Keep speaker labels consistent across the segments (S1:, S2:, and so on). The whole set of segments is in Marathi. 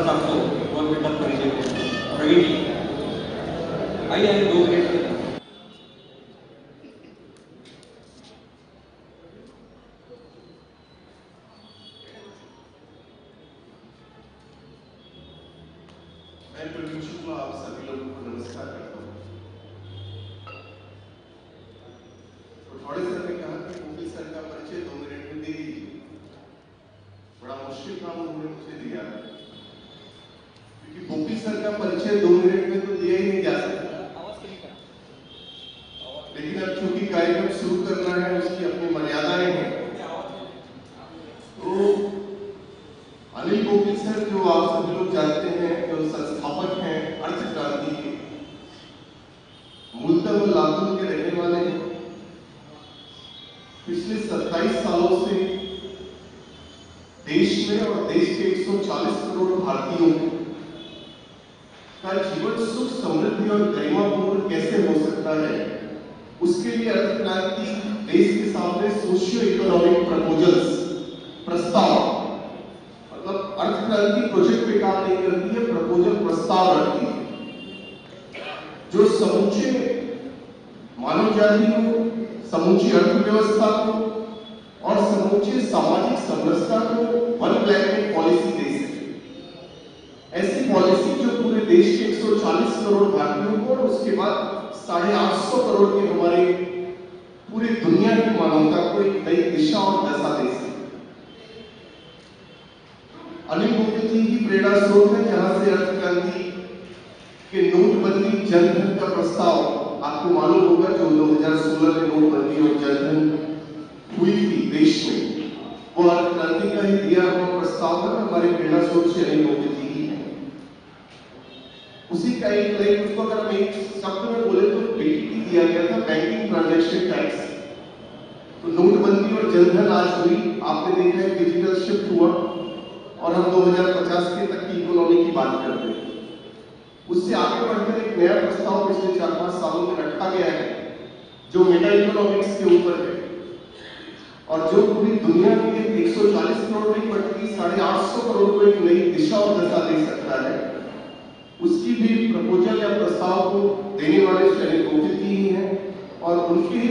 S1: टाकतो दोन मिनिटात परिचय देतो. प्रगती आई आणि 2 मिनिट.
S2: मैं प्रवीण शुक्ला आप सभी लोगों को नमस्कार करता हूँ। तो थोड़े सर ने कहा कि गोपी सर का परिचय 2 मिनट में दे दीजिए। बड़ा मुश्किल काम उन्होंने मुझे दिया है, क्योंकि गोपी सर का परिचय 2 मिनट में तो दिया ही नहीं जा सकता। लेकिन अब चूंकि कार्यक्रम शुरू करना है, उसकी अपनी मर्यादाएं हैं, तो अनिल गोपी सर जो आप सभी लोग जानते हैं, जो संस्थापक हैं अर्थ क्रांति के, मूलतः वो लातूर के रहने वाले हैं। पिछले 27 सालों से देश में और देश के 140 करोड़ भारतीयों का जीवन सुख समृद्धि और गरिमापूर्ण कैसे हो सकता है, उसके लिए अर्थ क्रांति देश के सामने सोशियो इकोनॉमिक प्रपोजल्स, प्रस्ताव, मतलब अर्थ क्रांति प्रोजेक्ट पे काम नहीं करती है, प्रपोजल प्रस्ताव रखती है, जो समूचे मानव जाति को, समूची अर्थव्यवस्था को और समूचे सामाजिक समरसता को वन प्लैनेट पॉलिसी दे सके। ऐसी पॉलिसी जो पूरे देश के 140 करोड़ भारतीयों को और उसके बाद 850 करोड़ के हमारे पूरी दुनिया की मानवता को एक नई दिशा और दशा दे सके। अनिल गोपी जी की प्रेरणा स्रोत है, जहां से अर्थ क्रांति के नोटबंदी जनधन का प्रस्ताव, आपको मालूम होगा जो 2016 में नोटबंदी और जनधन हुई थी देश में, वो अर्थ क्रांति का ही दिया हुआ प्रस्ताव है। हमारे प्रेरणा स्रोत से अनिल गोपी जी ही है। उसी का एक लाइन, उसको अगर हम एक शब्द में बोले तो बीटीटी दिया गया था, बैंकिंग ट्रांजैक्शन टैक्स। तो नोटबंदी और जनधन आज हुई, आपने देखा है डिजिटल शिफ्ट हुआ और हम 2050 के तक की इकोनॉमी की बात करते हैं। उससे आगे बढ़कर एक नया प्रस्ताव पिछले 4-5 सालों में रखा गया है, जो मेटा इकोनॉमिक्स के ऊपर है और जो पूरी दुनिया के 140 करोड़ नहीं बल्कि 850 करोड़ को एक नई दिशा और दशा दे सकता है। उसकी भी प्रपोजल या प्रस्ताव को देने वाले श्री अनिल गोपी जी ही हैं और उनके ही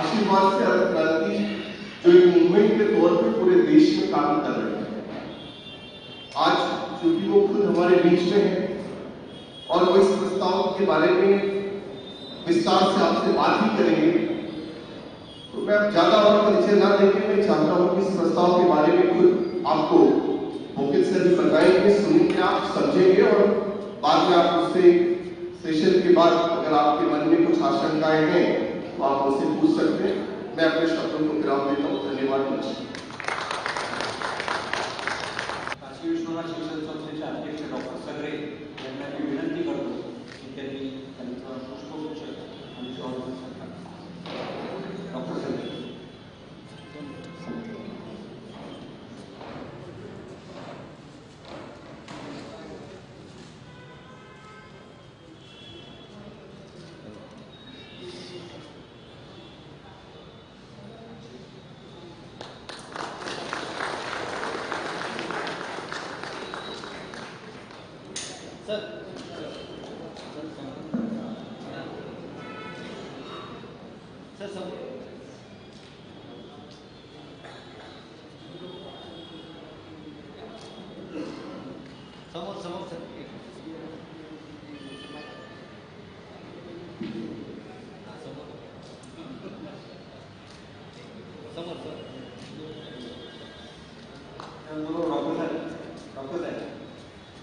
S2: आशीर्वाद से अर्थ क्रांति जो एक मूवमेंट के तौर पे पूरे देश में काम कर रहे हैं। आज चूंकि वो खुद हमारे बीच में है और वो इस प्रस्ताव के बारे में विस्तार से आपसे बात ही करेंगे, तो मैं अब ज्यादा और परिचय ना देके मैं चाहता हूं कि इस प्रस्ताव के बारे में खुद आपको गोपी सर भी बताएंगे, सुनेंगे, आप समझेंगे और बाद में आप उससे सेशन के बाद अगर आपके मन में कुछ आशंकाएं हैं तो आप उससे पूछ सकते हैं। मैं अपने शब्दों को विराम देता हूँ। धन्यवाद।
S1: काशी विश्वनाथ शिक्षण संस्थेचे अध्यक्ष डॉक्टर सगरे यांना मी विनंती करतो की त्यांनी त्यांचं पुष्पगुच्छ आणि स्वागत करतात. डॉक्टर सगरे.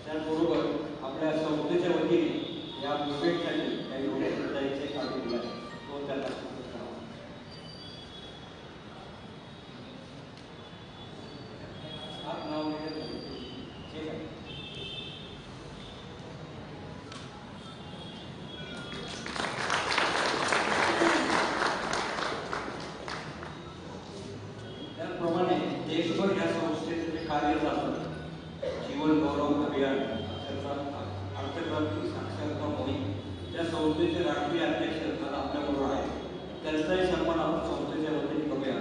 S1: त्याचबरोबर आपल्या संस्थेच्या वतीने या मुवमेंटसाठी काही डोनेशनचा एक कार्ड दिला आहे, तो त्यांना करावा. आप नाव ठीक आहे. त्याप्रमाणे देशभर या संस्थेचे जे कार्य चालतं, जीवन गौरव अभियान, अर्थक्रांती साक्षरता मोहीम, त्या संस्थेचे राष्ट्रीय अध्यक्ष आता आपल्याबरोबर आहे. त्यांचाही सन्मान आपण संस्थेच्या वतीने करूया.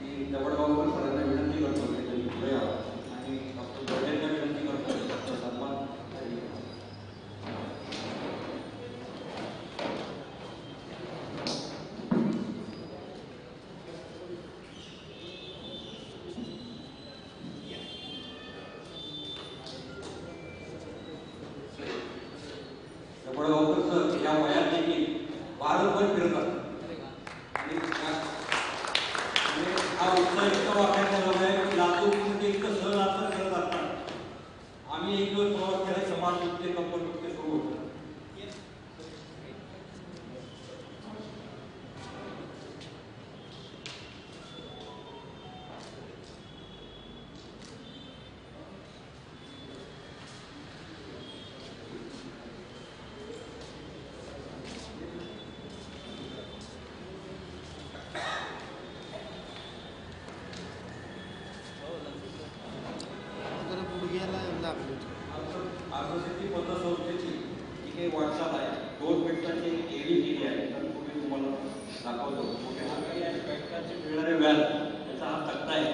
S1: मी दवडगावकर सरांना विनंती करतो की त्यांनी पुढे यावं आणि डॉक्टर बर्डेंना विनंती करतो त्यांचा सन्मान हा उत्साह इतका वाटायचा झाला आहे की लातूरमध्ये इतकं सहज आता करत असतात. आम्ही एक दिवस प्रवास केला, समाज नुकते कंपनी नुकते सुरू होतं. आर्गोसिटी पतसंस्थेची जी काही वाटचाल आहे, 2 मिनिटाची एडी केली आहे. तर तुम्ही तुम्हाला दाखवतो मोठे हा काही आहे बँकांचे मिळणारे व्याज याचा हा तक्ता आहे.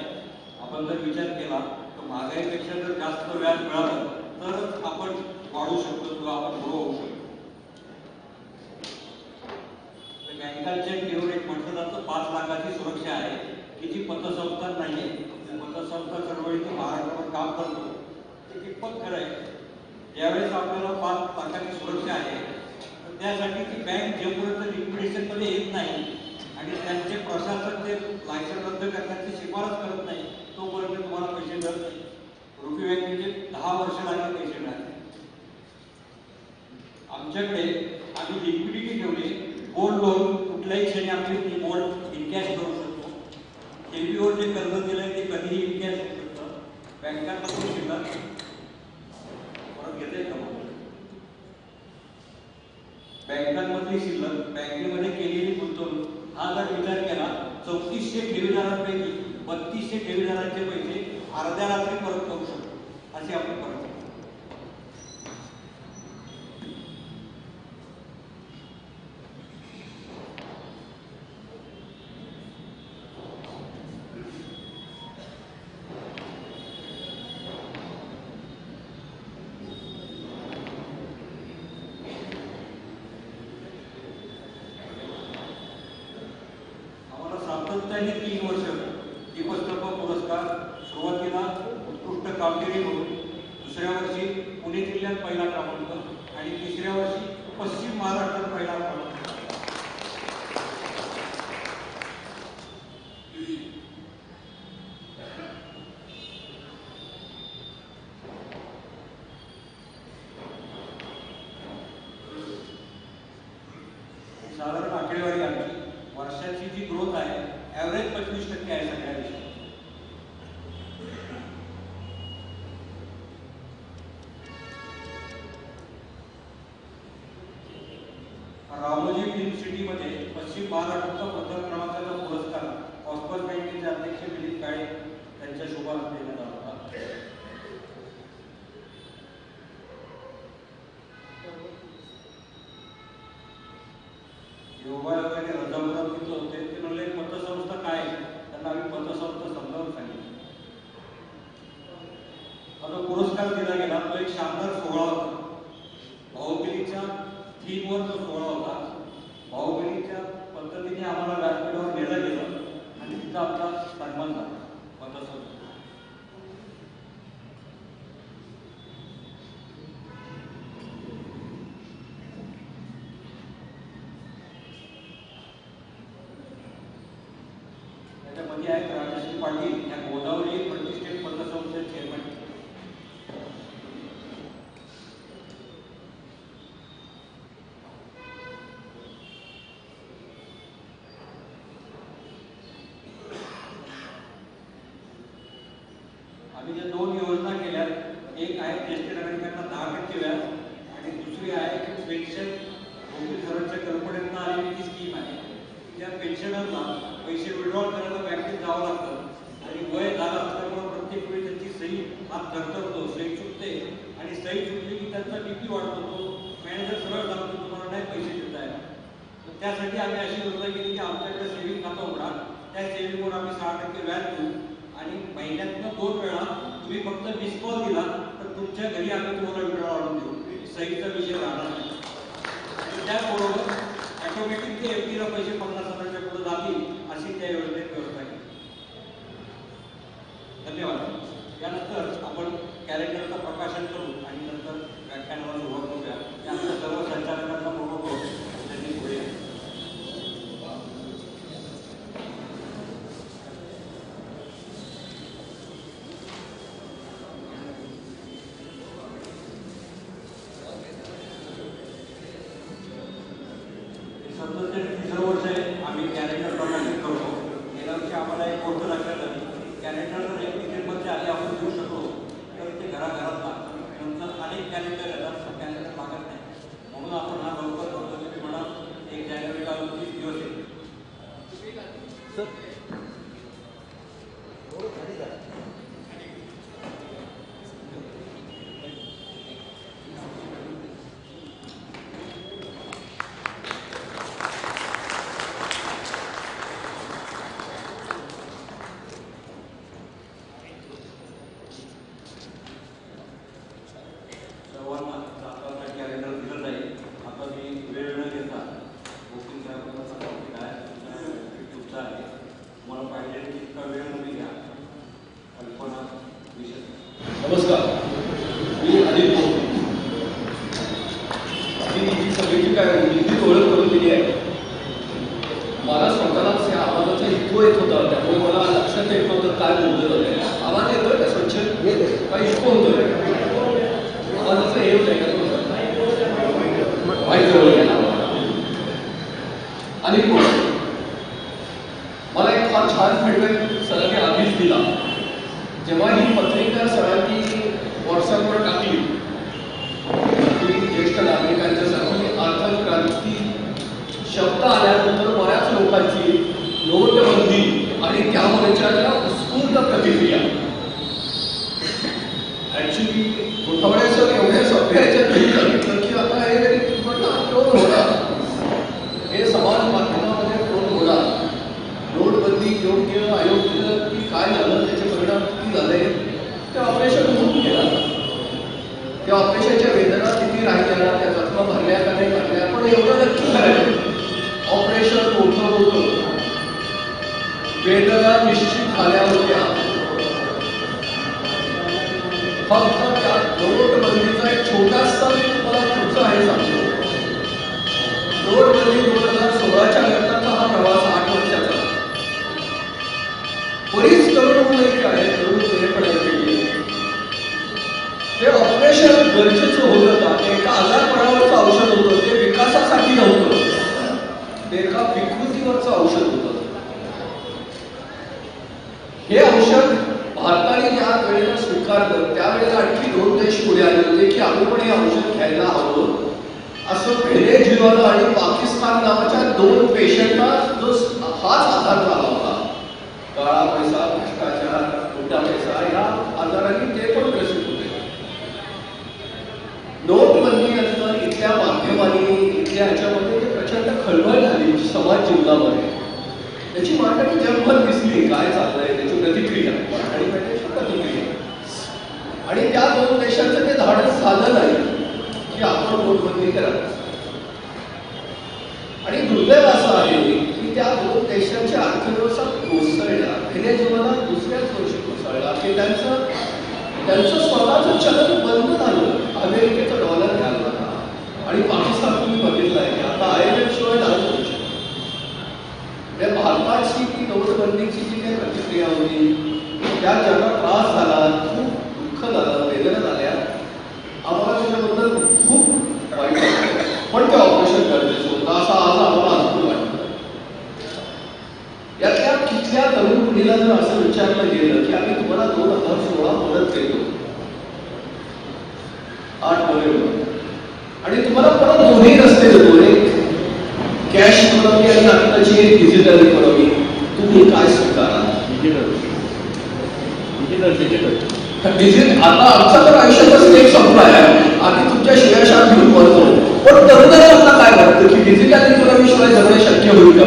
S1: आपण जर विचार केला तर महागाईपेक्षा जर जास्त व्याज मिळालं तर आपण वाढू शकतो किंवा आपण ग्रो होऊ शकतो. बँकांचे घेऊन एक म्हटलं जातं 5 लाखाची सुरक्षा आहे की जी पतसंस्था नाही आहे. पतसंस्था चळवळीचं महाराष्ट्रावर काम करतो ते कितपत खरं आहे. ज्यावेळेस आपल्याला 5 लाखाची सुरक्षा आहे तर त्यासाठी ती बँक जोपर्यंत लिक्विडेशनमध्ये येत नाही आणि त्यांचे प्रशासक ते लायसन रद्द करण्याची शिफारस करत नाही तोपर्यंत तुम्हाला पैसे मिळत नाही. रुपी बँकेचे 10 वर्ष लागले पैसे मिळाले. आमच्याकडे आम्ही लिक्विडिटी ठेवली. गोल्ड लोन कुठल्याही क्षणी आपली ती गोल्ड इनकॅश करू शकतो. ठेवीवर जे कर्ज दिलंय ते कधीही इनकॅश होऊ शकतं. बँकांमधून शिल्लक परत घेता येतं. बँकांमधली शिल्लक बँकेमध्ये केलेली गुंतवणूक हा जर विचार केला 3400 ठेवीदारांपैकी 3200 ठेवीदारांचे पैसे अर्ध्या रात्री परत करू शकतो असे आपण करतो. सातत्याने 3 वर्ष दीपस्तंभ पुरस्कार, सुरुवातीला उत्कृष्ट कामगिरी म्हणून, दुसऱ्या वर्षी पुणे जिल्ह्यात पहिला क्रमांक आणि तिसऱ्या वर्षी पश्चिम महाराष्ट्रात पहिला क्रमांक. साधारण आकडेवारी आमची वर्षाची जी ग्रोथ आहे ॲव्हरेज 25% आहे सगळ्या देशात. रामोजी फिल्म सिटीमध्ये पश्चिम महाराष्ट्राचा प्रथम क्रमांकाचा पुरस्कार ऑस्कर बँकेचे अध्यक्ष विनीत काळे यांच्या शुभारंभ देण्यात आला होता. योगायोगाने रजामुरात तिथं होते ते म्हणले पतसंस्था काय, त्यांना आम्ही पतसंस्था समजावून सांगितलं. आता पुरस्कार दिला गेला तो एक शानदार सोहळा होता. भाऊबीजेच्या थीमवर तो सोहळा होता. भाऊबीजेच्या पद्धतीने आम्हाला व्यासपीठावर नेलं गेलं आणि तिथं आपला सन्मान झाला पतसंस्था. त्याच्यामध्ये आहेत राजश्री पाटील या गोदावरी प्रतिष्ठित पतसंस्थेचे चेअरमन. आम्ही ज्या 2 योजना केल्या, एक आहे ज्येष्ठ नागरिकांना 10% व्याज आणि दुसरी आहे पेन्शन वकील खर्च कल्पनेतनं आलेली ती स्कीम आहे. त्या पेन्शनरला पैसे विड्रॉल करायला बँकेत जावं लागतं आणि वय झालं असल्यामुळे प्रत्येक वेळी त्यांची सही हात धरतरतो, सही चुकते आणि सही चुकली की त्यांचा BP वाढतो. तो मॅनेजर सरळ सांगतो तुम्हाला नाही पैसे देता येणार. तर त्यासाठी आम्ही अशी योजना केली की आमच्याकडे सेव्हिंग खातं उघडा, त्या सेव्हिंगवर आम्ही 6% व्याज देऊ आणि महिन्यातनं 2 वेळा तुम्ही फक्त मिस कॉल दिला तर तुमच्या घरी आम्ही तुम्हाला विड्रॉल आणून देऊ. सहीचा विषय राहणार नाही. त्याबरोबर ऑटोमॅटिक ते FDला पैसे 50,000च्या पुढे जातील अशी त्या योजनेत व्यवस्था केली. धन्यवाद. यानंतर आपण कॅलेंडरचं प्रकाशन करू आणि नंतर व्याख्यानाला सुरुवात करूया. त्यानंतर सर्व संचालकांना बोलवतो त्यांनी पुढे. सर्वांना आता कॅलेंडर दिलं जाईल. आता मी वेळ न घेता वकील साहेबांना सांगतो काय तुमचा आहे, मला पाहिजे तितका वेळ तुम्ही घ्या. कल्पना विषय.
S3: नमस्कार, मी अनिल पोपटे. ही सगळीची काय लिखित ओळख करून दिली आहे. मला स्वतःलाच या आवाजाचा इको येत होता, त्यामुळे मला लक्षात येत नव्हतं काय बोलत होते. आवाज येतोय का स्वच्छ? काही इको होतोय? आवाजाचं हे होत आहे का? माहीत जवळ गेला. आणि मला एक फार छान फीडबॅक सरांनी आधीच दिला. जेव्हा ही पत्रिका सरांनी व्हॉट्सअपवर टाकली, ज्येष्ठ नागरिकांच्यासाठी अर्थक्रांती शब्द आल्यानंतर बऱ्याच लोकांची नोटबंदी आणि त्यामुळेच्या उत्स्फूर्त प्रतिक्रिया. ऍक्च्युली गोठवडे सर एवढ्या सभ्य ह्याच्यात सांगितलं की आता हे ट्रोल होणार, हे समाज माध्यमामध्ये ट्रोल होणार. नोटबंदी योग्य अयोग्य की काय झालं, त्याचे परिणाम किती झाले, ते ऑपरेशन होऊन गेलं. त्या ऑपरेशनच्या वेदना किती राहिल्या, त्या जखमा भरल्या का नाही भरल्या, पण एवढं नक्की करायचं ऑपरेशन मोठं होतं, वेदना निश्चित झाल्या होत्या. फक्त त्या नोटबंदीचा एक छोटासा मी तुम्हाला पुढचा आहे सांगतो. नोटबंदी 2016च्या नंतरचा हा प्रवास 8 वर्षाचा. बरीच तरुण मुलं इथे आहेत, तरुण पण आहेत. हे ऑपरेशन गरजेचं होतं का? ते एका आजारपणावरचं औषध होतं, ते विकासासाठी नव्हतं, ते एका विकृतीवरचं औषध होतं. हे औषध भारताने ज्या वेळेला स्वीकारलं त्यावेळेला आणखी 2 देश पुढे आले होते की आम्ही पण हे औषध घ्यायला हवं. असं व्हेनेझुएला आणि पाकिस्तान नावाच्या 2 पेशंटना जो हाच आधार झाला होता. काळा पैसा, भ्रष्टाचार, खोटा पैसा या आजाराने ते पण ग्रसित होते. नोटबंदी नंतर इथल्या माध्यमांनी इथल्या ह्याच्यामध्ये प्रचंड खळबळ झाली समाज जीवनामध्ये. त्याची मांडणी जगभर दिसली, काय चाललंय त्याची प्रतिक्रिया, आणि प्रतिक्रिया. आणि त्या 2 देशांचं ते धाडस झालं नाही की आपण नोटबंदी करावी. आणि दुर्दैव असं आहे की त्या 2 देशांच्या अर्थव्यवस्था कोसळल्या. व्हेनेझुएला दुसऱ्याच वर्षी कोसळला की त्यांचं स्वतःचं चलन बंद झालं. अमेरिकेचा डॉलर घ्यायला लागला. आणि पाकिस्तान तुम्ही बघितलंय की आता IMF शिवाय नाही. भारताची ती नोटबंदीची जी काही प्रतिक्रिया होती त्या ज्यांना त्रास झाला, खूप दुःख झालं, वेदना झाल्या. आम्हाला त्याच्याबद्दल खूप वाईट वाटलं, पण ते ऑपरेशन गरजेचं होतं असं आज आम्हाला अनुभव वाटतं. यातल्या कितल्या तरुण पिढीला जर असं विचारलं गेलं की आम्ही तुम्हाला 2016 मदत देतो 8 नोव्हेंबर आणि तुम्हाला परत 2 रस्ते देतो, कॅश इकॉनॉमी आणि आत्ताची डिजिटल इकॉनॉमी, तुम्ही काय स्वीकारा? डिजिटल आता आमचा तर आयुष्याचा स्टेप संपला आहे. आधी तुमच्या शिवाशात घेऊन पडतो, पण तरुणांना काय वाटतं की डिजिटल इकॉनॉमी शिवाय जगणे शक्य होईल का?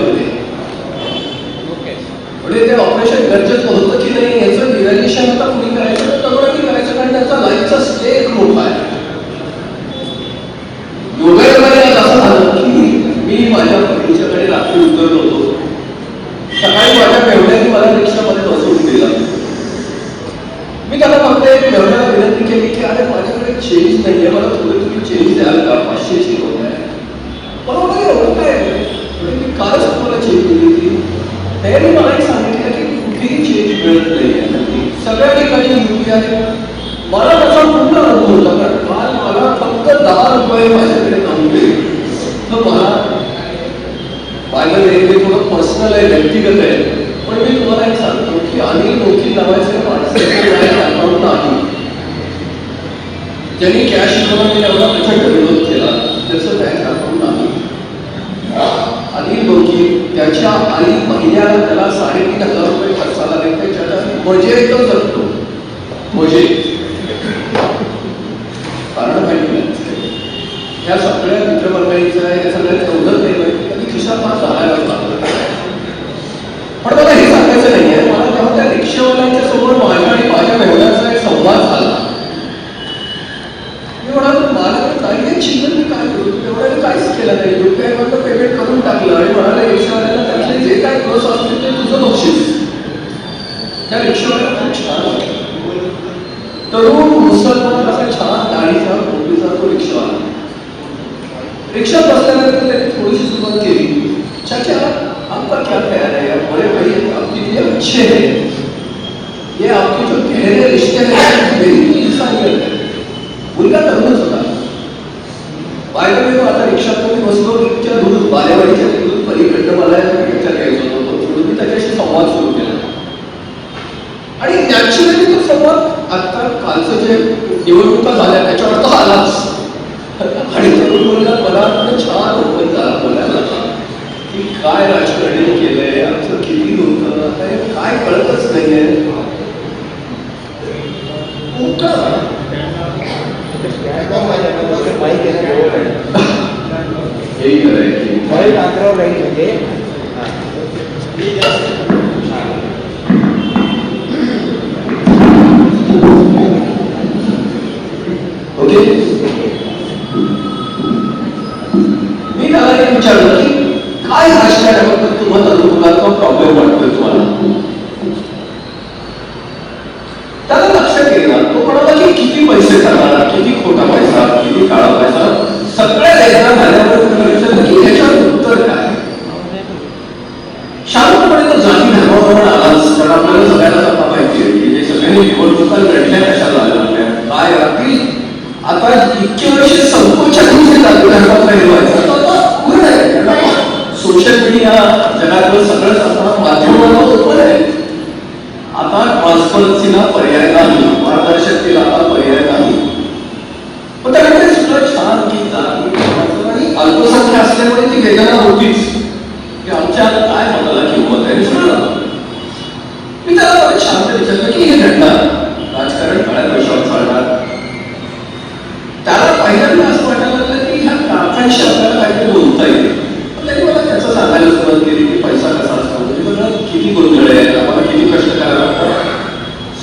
S3: म्हणजे ते ऑपरेशन गरजेचं होतं की नाही याचं निराकरण आता कुणी करायचं तर तरुणांनी करायचं, कारण त्यांचा लाईफचा स्टेक मोठा आहे. योगायोगाने असं झालं की मी माझ्या बहिणीच्याकडे रात्री उतरलो होतो. सकाळी माझ्या मेवण्याने मला रिक्षामध्ये बसवून दिला. मी त्याला फक्त एक मेवण्याला विनंती केली की अरे माझ्याकडे चेंज नाहीये, मला थोडी तुम्ही चेंज द्याल का? 500ची नोट आहे. मला म्हणाले एवढं काय म्हणजे मी कालच तुम्हाला चेंज दिली होती. त्याने मला एक सांगितलं की कुठेही चेंज मिळत नाही, सगळ्या ठिकाणी UPI. मला त्याचा पूर्ण अनुभव होता, कारण काल मला फक्त 10 रुपये माझ्याकडे नव्हते. तर मला माझ्याकडे हे थोडं पर्सनल आहे, व्यक्तिगत आहे, पण मी तुम्हाला एक सांगतो की अनिल मोठी नावाचे माणसाचे अकाउंट नाही ज्यांनी कॅश इकॉनॉमीला एवढा प्रचंड विरोध केला, त्याचं बँक अकाउंट नाही. अनिल मोठी त्याच्या आई महिन्याला त्याला 3,500 रुपये खर्चाला देते, ज्याच्या मजेत जगतो. मजे कारण माहिती या सगळ्या मित्रमंडळीचं आहे, या सगळ्या एवढं नाही माहिती कधी खिशात मला जायला लागलं. पण मला हे सांगायचं नाहीये, मला तेव्हा त्या रिक्षावाल्यांच्या समोर माझ्या आणि माझ्या मेहण्याचा एक संवाद झाला. मी म्हणालो मला काही शिल्लक मी काय करू, एवढं काहीच केलं नाही. UPI पेमेंट करून टाकलं आणि म्हणाले रिक्षावाल्याला त्यातले जे काय बस असतील ते तुझं बक्षीस. त्या रिक्षावाल्याला खूप छान वाटलं. तरुण मुसलमान असा छान दाढीचा टोपीचा तो रिक्षावाला. रिक्षात बसल्यानंतर त्यांनी थोडीशी सुरुवात केली. चाचा आपका क्या ख्याल है, बड़े भाई आप कितने अच्छे हैं, ये आपके जो गहरे रिश्ते हैं बिल्कुल इंसानियत है. मुलगा तरुणच होता. बायको आता रिक्षात मी बसलो, रिक्षा दूर बालेवाडीच्या तिकडून पलीकडनं मला रिक्षा घ्यायचं होतं. म्हणून मी त्याच्याशी संवाद सुरू केला आणि नॅचरली तो संवाद आता कालचं जे निवडणुका झाल्या त्याच्यावर तो आलाच. आणि तरुण मुलगा मला छान ओपन झाला बोलायला की काय राजकारणी केलंय, आमचं किती होतं, आता हे काय कळतच नाहीये. हेही करायचं ओके. मी त्याला हे विचारलं की काय राजकारणाबाबत तुम्हाला मुलाचा प्रॉब्लेम वाटतोय तुम्हाला. त्याला लक्षात येणार. तो म्हणाला की किती पैसे करणार, किती खोटा पैसा, किती काळा पैसा, सगळ्या लेखना झाल्यावर विचारलं की याच्यावर उत्तर काय. शांतपणे तो जाती धर्मावरून आलाच. तर आपल्याला सगळ्यांना आता माहिती आहे की जे सगळ्यांनी निवडणुका लढल्या कशाला आल्या, काय राहतील. आता इतके वर्ष संकोचातून जे जाती धर्माचा हेरवायचा सोशल मीडिया जगातलं सगळंच आता माध्यमाला ओपन आहे. आता ट्रान्सपरन्सीला पर्याय नाही, पारदर्शकतेला आता पर्याय नाही. पण त्याकडे सुद्धा छान गीत आणि अल्पसंख्या असल्यामुळे ती वेदना होतीच की आमच्या काय मताला किंमत आहे सगळं. मी त्याला बरं शांत विचारलं की हे घडणार, राजकारण काळ्या पैशावर चालणार. त्याला पहिल्यांदा असं वाटायला लागलं की ह्या काकांशी आपल्याला काहीतरी बोलता येईल. त्यांनी मला त्याचं सांगायला सुरुवात केली की पैसा कसा असतो, म्हणजे बघा किती गोंधळ आहे, आम्हाला किती कष्ट करायला लागतात.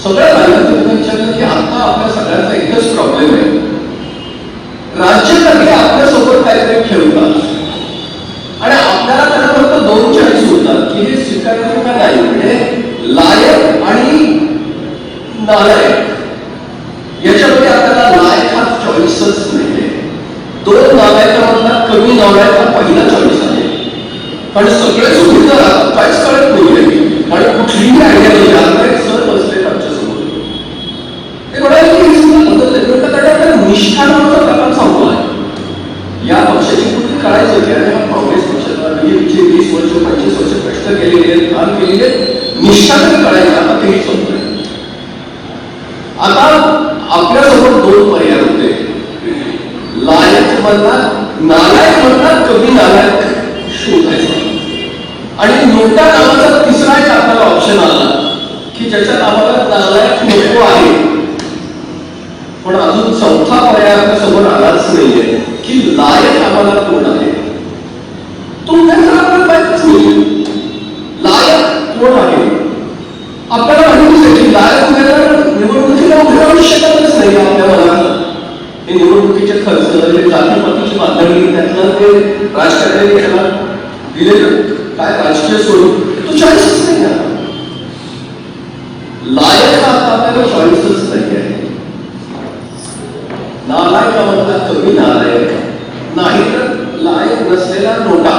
S3: सगळ्या राज्यात विचारलं की आता आपल्या सगळ्यांचा एकच प्रॉब्लेम आहे, राज्यकर्ते आपल्यासोबत काहीतरी खेळतात आणि आपल्याला त्यांना फक्त 2 चॉईस होतात की हे स्वीकारायचं का नाही. म्हणजे लायक आणि नालायक. याच्यामध्ये आपल्याला लायक हा चॉईसच नाहीये. 2 नालायकांमधला कमी नालायक हा पहिला चॉईस आहे. कारण सगळे सुरू काहीच कळत नाहीये आणि कुठलीही आयडिया नाही. सर बसले आमच्यासमोर ते म्हणाले की हे सुद्धा बदलले. कारण निष्ठा नावाचा प्रकार चालू आहे. या पक्षाची कुठे काळायचं होती आणि हा काँग्रेस पक्षाला 20 वर्ष 25 वर्ष कष्ट केलेले आहेत, काम केलेले आहेत. निष्ठा तरी काढायची आता तेही चालू आहे. आता आपल्यासमोर 2 पर्याय होते. लायक मधला नालायक मधला कमी नालायक शोधायचा आणि नोटा नावाचा तिसरा एक आपल्याला ऑप्शन आला की ज्याच्यात आम्हाला नालायक नको आहे. पण अजून चौथा पर्याय आपल्या समोर आलाच नाहीये की लायक आम्हाला कोण आहे. तो आपल्याला माहितीच नाही लायक कोण आहे. आपल्याला माहितीच आहे की लायक निवडणुकीला उभे राहू शकतच नाही आपल्या मनात. हे निवडणुकीचे खर्च, हे जातीपातीची बांधणी, त्यातलं ते राजकारणी त्याला दिलेलं काय राजकीय स्वरूप, तो चॉईसच नाही आहे. लायक हा आपल्याला चॉईसच नाही आहे. नालायकामधला कमी नालायक नाही तर लायक नसलेला नोटा.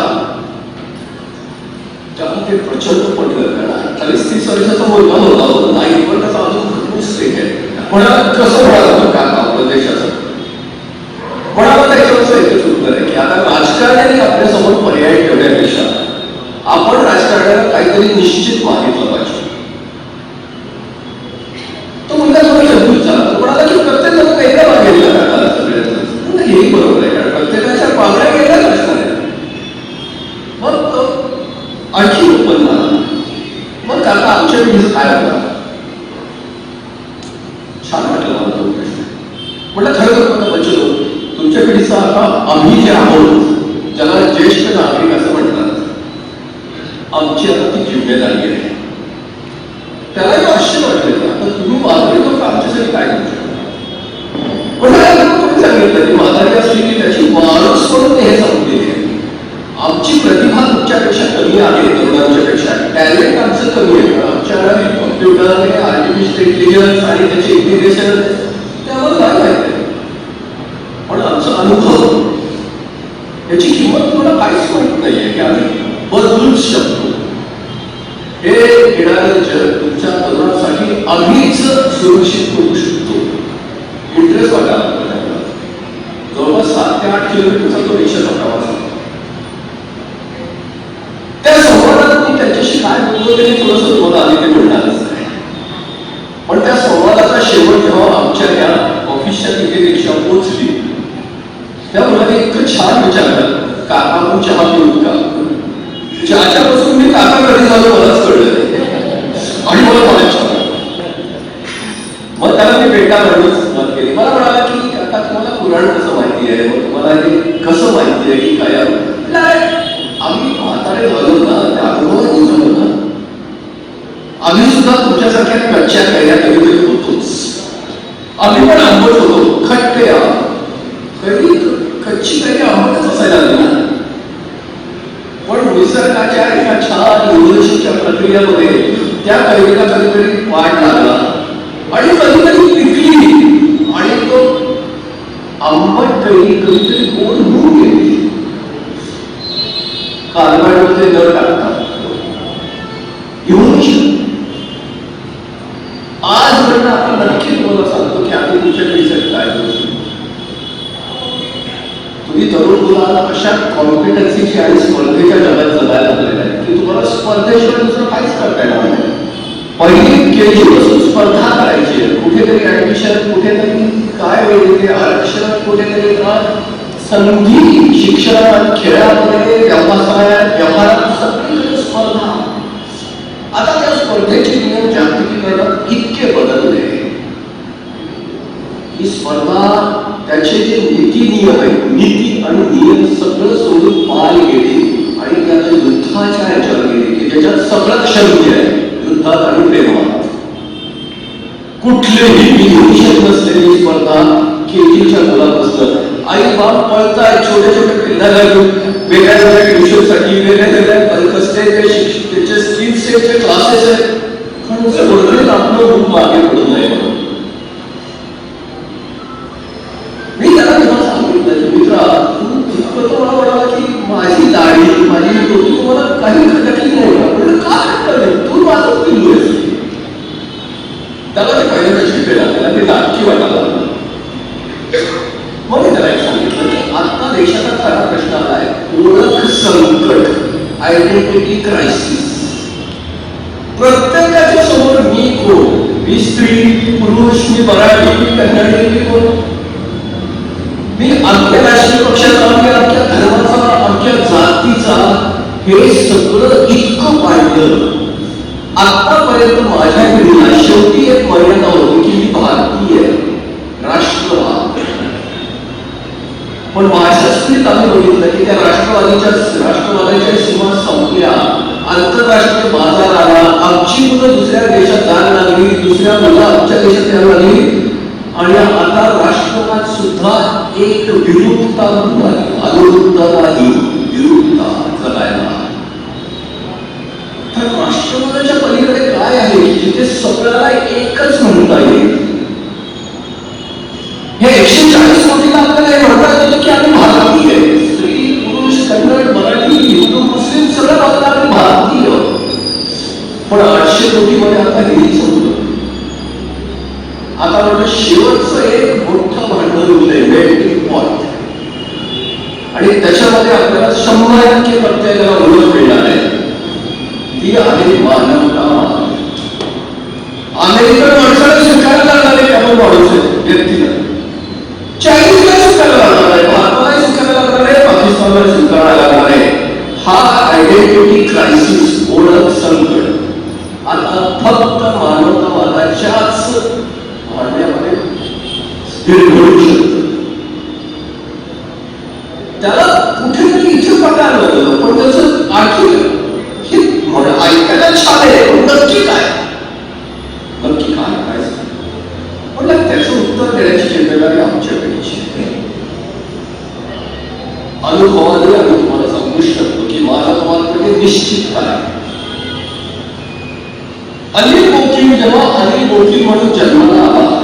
S3: त्यामुळे ते प्रचंड पडलं. कारण 40-30 वर्षाचा मुलगा होता नाही, पण त्याचा अजून स्टेक आहे. म्हणाला कसं म्हणाला का आपल्या देशाचं. म्हणाला त्याच्यावरचं एकच उत्तर आहे की आता राजकारण्याने आपल्यासमोर पर्याय ठेवण्यापेक्षा आपण राजकारण्याला काहीतरी निश्चित मागितलं पाहिजे. तो मुलगा थोडा शब्द विचारला. म्हणाला की प्रत्येक जण वेगळ्या मागेल का सगळ्याचं. हेही बरोबर आहे कारण प्रत्येकाच्या मागण्या वेगळ्याच असणार आहेत. मग आणखी ओपन झाला. मग काका आमच्या वेळेस काय होता पुढच्या पिढीचा आता आम्ही जे आहोत, ज्याला ज्येष्ठ नागरिक असं म्हणतात, आमची आता ती जिम्मेदारी आहे. त्यालाही आश्चर्य वाटलं, आता तुम्ही वाजले तर आमच्यासाठी काय करू शकता. पण तुम्ही सांगितलं की म्हातारी असली की त्याची माणूस म्हणून हे समजलेली आहे. आमची प्रतिभा तुमच्यापेक्षा कमी आहे, तरुणांच्या पेक्षा टॅलेंट आमचं कमी आहे. आमच्याकडे कॉम्प्युटर आणि आर्टिफिशियल इंटेलिजन्स आणि त्याचे इंटिग्रेशन त्यावर काय माहिती आहे. पण आमचा अनुभव याची किंमत तुम्हाला काहीच माहित नाहीये की आम्ही बदलूच शकतो. हे येणारं जग तुमच्या तरुणांसाठी आम्हीच सुरक्षित करू शकतो. इंटरेस्ट वाटा जवळपास 7 ते 8 किलोमीटरचा तो रिक्षाचा प्रवास आहे. त्या संवादात मी त्याच्याशी काय बोलतो ते थोडंसं तुम्हाला आधी ते मिळणारच नाही. पण त्या संवादाचा शेवट जेव्हा आमच्या त्या ऑफिसच्या तिथे रिक्षा पोहोचली, त्या मुलाने इतकं छान विचारलं, काका मग चहा पिऊत का? ज्याच्यापासून मी काका कधी झालो मलाच कळलं आणि मला कॉलेज छान. मग त्याला मी भेटा म्हणून सुरुवात केली. मला म्हणाला की काका तुम्हाला पुराण कसं माहिती आहे, मग तुम्हाला हे कसं माहिती आहे की काय. आम्ही म्हातारे झालो ना, त्या अनुभवातून झालो ना. आम्ही सुद्धा तुमच्यासारख्या कच्च्या कैऱ्या कधीतरी होतोच. आम्ही पण आंबट होतो, खट्टे कधी कच्ची कैरी आंबटच असायला लागली ना. पण निसर्गाच्या एका छान इव्होल्युशनच्या प्रक्रियेमध्ये त्या कैरीला कधीतरी वाट लागला आणि कधीतरी पिकली आणि तो आंबट कैरी कधीतरी गोड होऊन गेली. कालवाडमध्ये न टाकता इव्होल्युशन. आज म्हणणं आपण नक्की तुम्हाला सांगतो की आम्ही तुमच्या पिढीसाठी काय करू शकतो. तुम्ही तरुण मुलांना अशा कॉम्पिटन्सीची आणि स्पर्धेच्या जगात जगायला लागलेला आहे की तुम्हाला स्पर्धेशिवाय दुसरं काहीच करता येणार नाही. पहिली केजी पासून स्पर्धा करायची आहे. कुठेतरी ऍडमिशन, कुठेतरी काय वेगळे आरक्षण, कुठेतरी संधी, शिक्षणात, खेळामध्ये, व्यवहारात सगळीकडे स्पर्धा. आता त्या स्पर्धेचे नियम जागतिकीकरणात इतके बदलले. ही स्पर्धा त्याचे जे नीती नियम आहेत, नीती आणि नियम सगळं सोडून पार गेले आणि त्याच्या युद्धाच्या ह्याच्यावर गेले की ज्याच्यात सगळं क्षम्य आहे. युद्धात आणि प्रेमात कुठलेही नियोजन नसलेली स्पर्धा केजीच्या मुलापासून. आई बाप पळताय छोटे छोटे पिल्लाला घेऊन वेगळ्या ट्युशनसाठी, वेगळ्या कसले त्याचे स्किल्स आहेत, क्लासेस आहेत. पण स्पर्धेत आपलं रूप मागे पडू नये म्हणून मी त्याला तेव्हा सांगितलं, मित्रा तू मला म्हणाला की माझी दाढी, माझी टोपी तुम्हाला काही खटकली नाही. म्हणजे का खटकलं नाही, तू माझं पिल्लू आहेस. त्याला ते पहिल्यांदा शिकवेला त्याला ते नाटकी वाटायला लागलं. मग मी त्याला एक सांगितलं की आता देशाचा खरा प्रश्न आलाय ओळख संकट, आयडेंटिटी क्रायसिस. प्रत्येकाच्या समोर मी कोण, मी स्त्री, पुरुष, मी मराठी, मी कन्नडी, मी कोण, मी आमच्या राष्ट्रीय पक्षाचा, आमच्या धर्माचा, आमच्या जातीचा, हे सगळं इतकं वाढलं. आतापर्यंत माझ्या पिढीला शेवटी एक मर्यादा होती की मी भारतीय राष्ट्रवाद. पण माझ्या स्थितीत आम्ही बघितलं की त्या राष्ट्रवादाच्या सीमा संपल्या. आंतरराष्ट्रीय बाजार आला. आमची मुलं दुसऱ्या देशात जायला लागली, दुसऱ्या मुलं आमच्या देशात यायला लागली आणि आता राष्ट्रवाद सुद्धा एक विरुद्धता अनुरुद्धता नाही, विरुद्धता जगायला. तर राष्ट्रवादाच्या पलीकडे काय आहे जिथे सगळ्याला एकच म्हणता येईल. हे 140 कोटीला आपल्याला हे म्हणता येतं की आम्ही भारतीय, स्त्री, पुरुष, कन्नड, मराठी, हिंदू, मुस्लिम सगळं बाजूला आम्ही भारतीय. पण 800 कोटीमध्ये आता हेही संपलं. आता म्हणजे शेवटचं एक मोठं भांडण उरलंय, मेल्टिंग पॉइंट. आणि त्याच्यामध्ये आपल्याला 100% प्रत्येकाला ओळख मिळणार आहे. ती आहे मानवता. अमेरिकन माणसाला स्वीकारायला लागणार आहे आपण माणूस व्यक्तीला. चायनीजला स्वीकारायला लागणार आहे, भारताला स्वीकारायला लागणार आहे, पाकिस्तानला स्वीकारायला लागणार आहे. हा आयडेंटिटी क्रायसिस, ओळख संकट आता फक्त मानवतावादाच्याच भांड्यामध्ये स्थिर होऊ शकतं. त्याला कुठेतरी इथे पटायला होतं, पण त्याचं आणखी हे ऐकायला छान आहे, पण नक्की काय म्हटलं त्याचं उत्तर देण्याची जिम्मेदारी आमच्याकडची आहे. अनुभवाने आम्ही तुम्हाला सांगू शकतो की माझ्या तुम्हाला निश्चित काय. अनिल बोकीम जेव्हा अनिल बोकीम म्हणून जन्माला आला,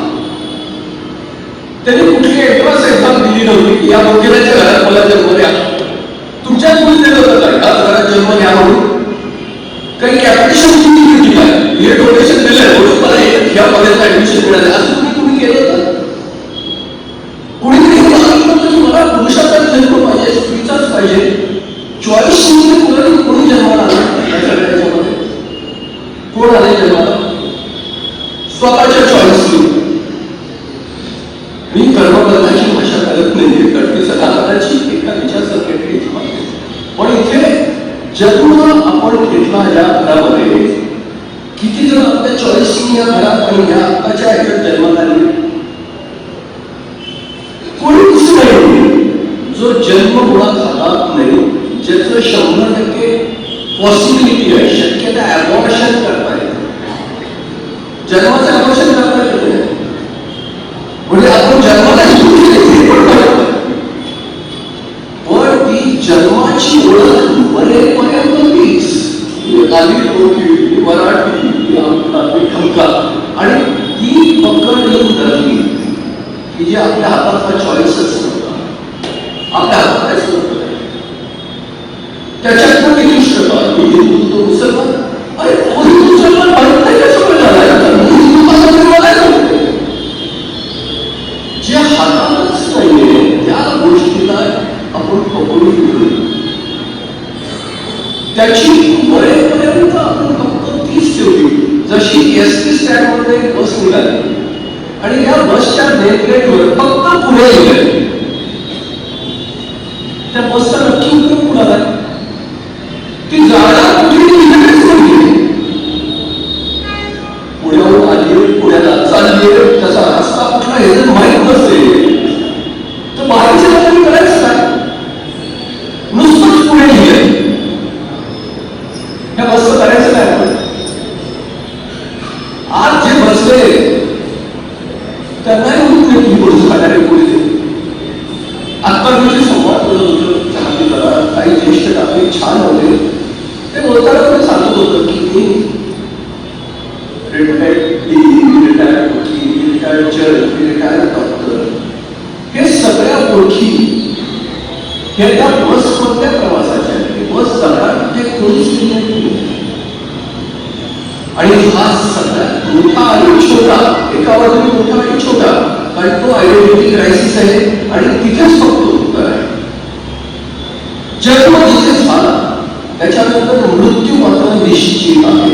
S3: त्यांनी कुठली एंट्रन्स एक्झाम दिली नव्हती की या वकिलाच्या घरात मला जन्म द्या. तुमच्याच मुली दिलं होतं काय का घरात जन्म घ्या म्हणून? काही कॅपिटेशन दिली होती काय? हे डोनेशन दिलंय म्हणून मला ह्या कॉलेजला ऍडमिशन मिळालं असं तुम्ही केलं होतं? कुणीतरी सांगितलं होतं की मला पुरुषाचाच जन्म पाहिजे, स्त्रीचाच पाहिजे. चॉईस कोणी जन्माला आला त्याच्यामध्ये? कोण आले जन्माला? स्वतःच्या चॉईसनी. मी कर्मबंधाची भाषा करत नाही, कटकेच्या कालाची एका विचार सेक्रेटरीची मागणी. पण इथे जन्म आपण घेतला या घरामध्ये, किती जण आपल्या चॉईसनी या घरात आणि या आत्ताच्या ह्याच्यात जन्माला आले? कोणीच नाही. जो जन्म मुळात हातात नाही, ज्याचं 100% पॉसिबिलिटी आहे, शक्यता ॲबॉर्शन करता येतं. जन्माचं ॲबॉर्शन करता येतं म्हणजे आपण जन्माला पण ती जन्माची ओळख मरेपर्यंत तीच. मराठी ठमका आणि ती पकड येऊन धरली की जे आपल्या हातात चॉईसच नव्हता, आपल्या हातात काहीच नव्हतं. त्याच्यात पण किती उष्णता, मी हिंदू तो मुसलमान. अरे तो हिंदू मुसलमान माहित नाही का सगळं झालं, जे हातातच नाहीये त्या गोष्टीला आपण पकडून घेऊ. त्याची मरेपर्यंत आपण फक्त तीच ठेवली. जशी एसटी स्टँडमध्ये बस निघाली आणि या बसच्या नेटलेटवर फक्त पुढे गेले, त्या बसचा नक्की उपयोग कुणाला? ती जागा कुठली पुण्याहून आली, पुण्याला चालली, त्याचा रस्ता कुठला हे जर माहीत नसेल तर बाहेरच्या लोकांनी करायचं काय? नुसतंच पुढे गेले, ह्या बसचं करायचं काय? आज जे बसले त्यांनाही म्हणून ही गोष्ट काढायला पुढे. आता मी जे संवाद करत होतो काही ज्येष्ठ नागरिक छान होते, ते बोलताना सांगत होतं की मी रिटायर्ड वकील, रिटायर्ड जज, रिटायर्ड डॉक्टर, हे सगळ्या ओळखी हे त्या बसमधल्या प्रवासाच्या. बस जाणार ते कोणीच नाही. आणि हा सगळ्यात मोठा आणि छोटा, एका बाजूने मोठा आणि छोटा, कारण तो आयडेंटिटी क्रायसिस आहे आणि तिथेच फक्त उत्तर आहे. जन्म जिथे झाला त्याच्यानंतर मृत्यू मात्र निश्चित आहे.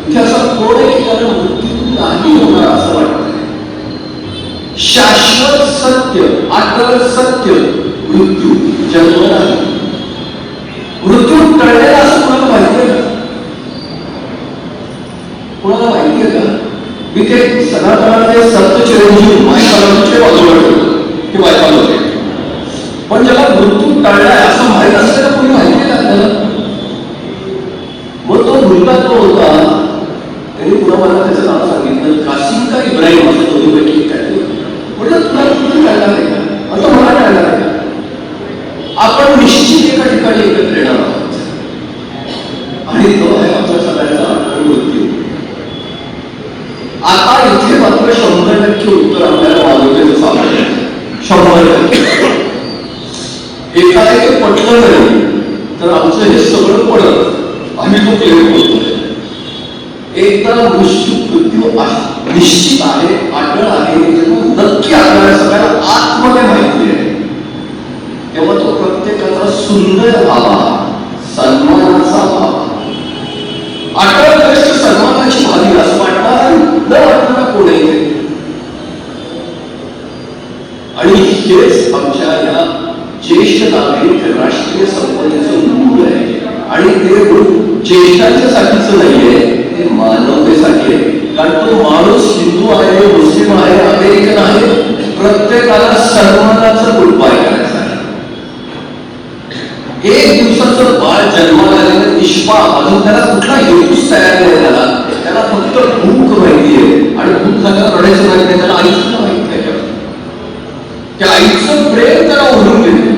S3: इथे असा कोणीही त्याला मृत्यू नाही होणार असं वाटत. शाश्वत सत्य, अटल सत्य मृत्यू, जन्म नाही. मृत्यू टळलेला असं कोणाला माहिती आहे का? कोणाला माहिती आहे का? मी ते सनातनाचे सत्य चिरंजीव मायकालोचे बाजूला ठेवतो, ते मायकालोचे. पण ज्याला मृत्यू टळलाय असं माहीत असलेलं कोणी माहिती आहे का आपल्याला? मग तो मुलगा तो होता, त्यांनी पुन्हा मला त्याचं नाव सांगितलं, कासिम का इब्राहिम, असं दोन्हीपैकी काय म्हटलं. तुला कुठे कळणार आहे का? असं मला कळणार आहे का? आपण निश्चित एका ठिकाणी एकत्र येणार आहोत आणि तो आहे आमच्या सगळ्यांचा अटल मृत्यू. आता इथे मात्र 100% उत्तर आपल्याला मालवतेचं सापडलं. 100%. एखादे ते पटलं नाही तर आमचं हे सगळं पडत, आम्ही तो क्लिअर करतो. एकदा मृत्यू निश्चित आहे, अटळ आहे, नक्की आपल्याला सगळ्याला आतमध्ये माहिती आहे, तेव्हा तो प्रत्येकाचा सुंदर व्हावा, सन्मानाचा व्हावा. अटळ कष्ट सन्मानाची व्हावी असं वाटणार न वाटणारा कोणी. आणि हेच आमच्या या ज्येष्ठ नागरिक राष्ट्रीय संपत्तीचं मूळ आहे. आणि ते ज्येष्ठांच्यासाठीच नाहीये, ते मानवतेसाठी आहे. कारण तो माणूस हिंदू आहे, मुस्लिम आहे, अमेरिकन आहे, प्रत्येकाला सन्मानाचा उपाय करायचा आहे. अजून त्याला कुठला हेतूच तयार नाही झाला, त्याला फक्त भूक माहितीये आणि भूक झाल्यावर रडायचं माहिती नाही, त्याला आईचं माहित नाही. त्या आईचं प्रेम त्याला ओढून घेते.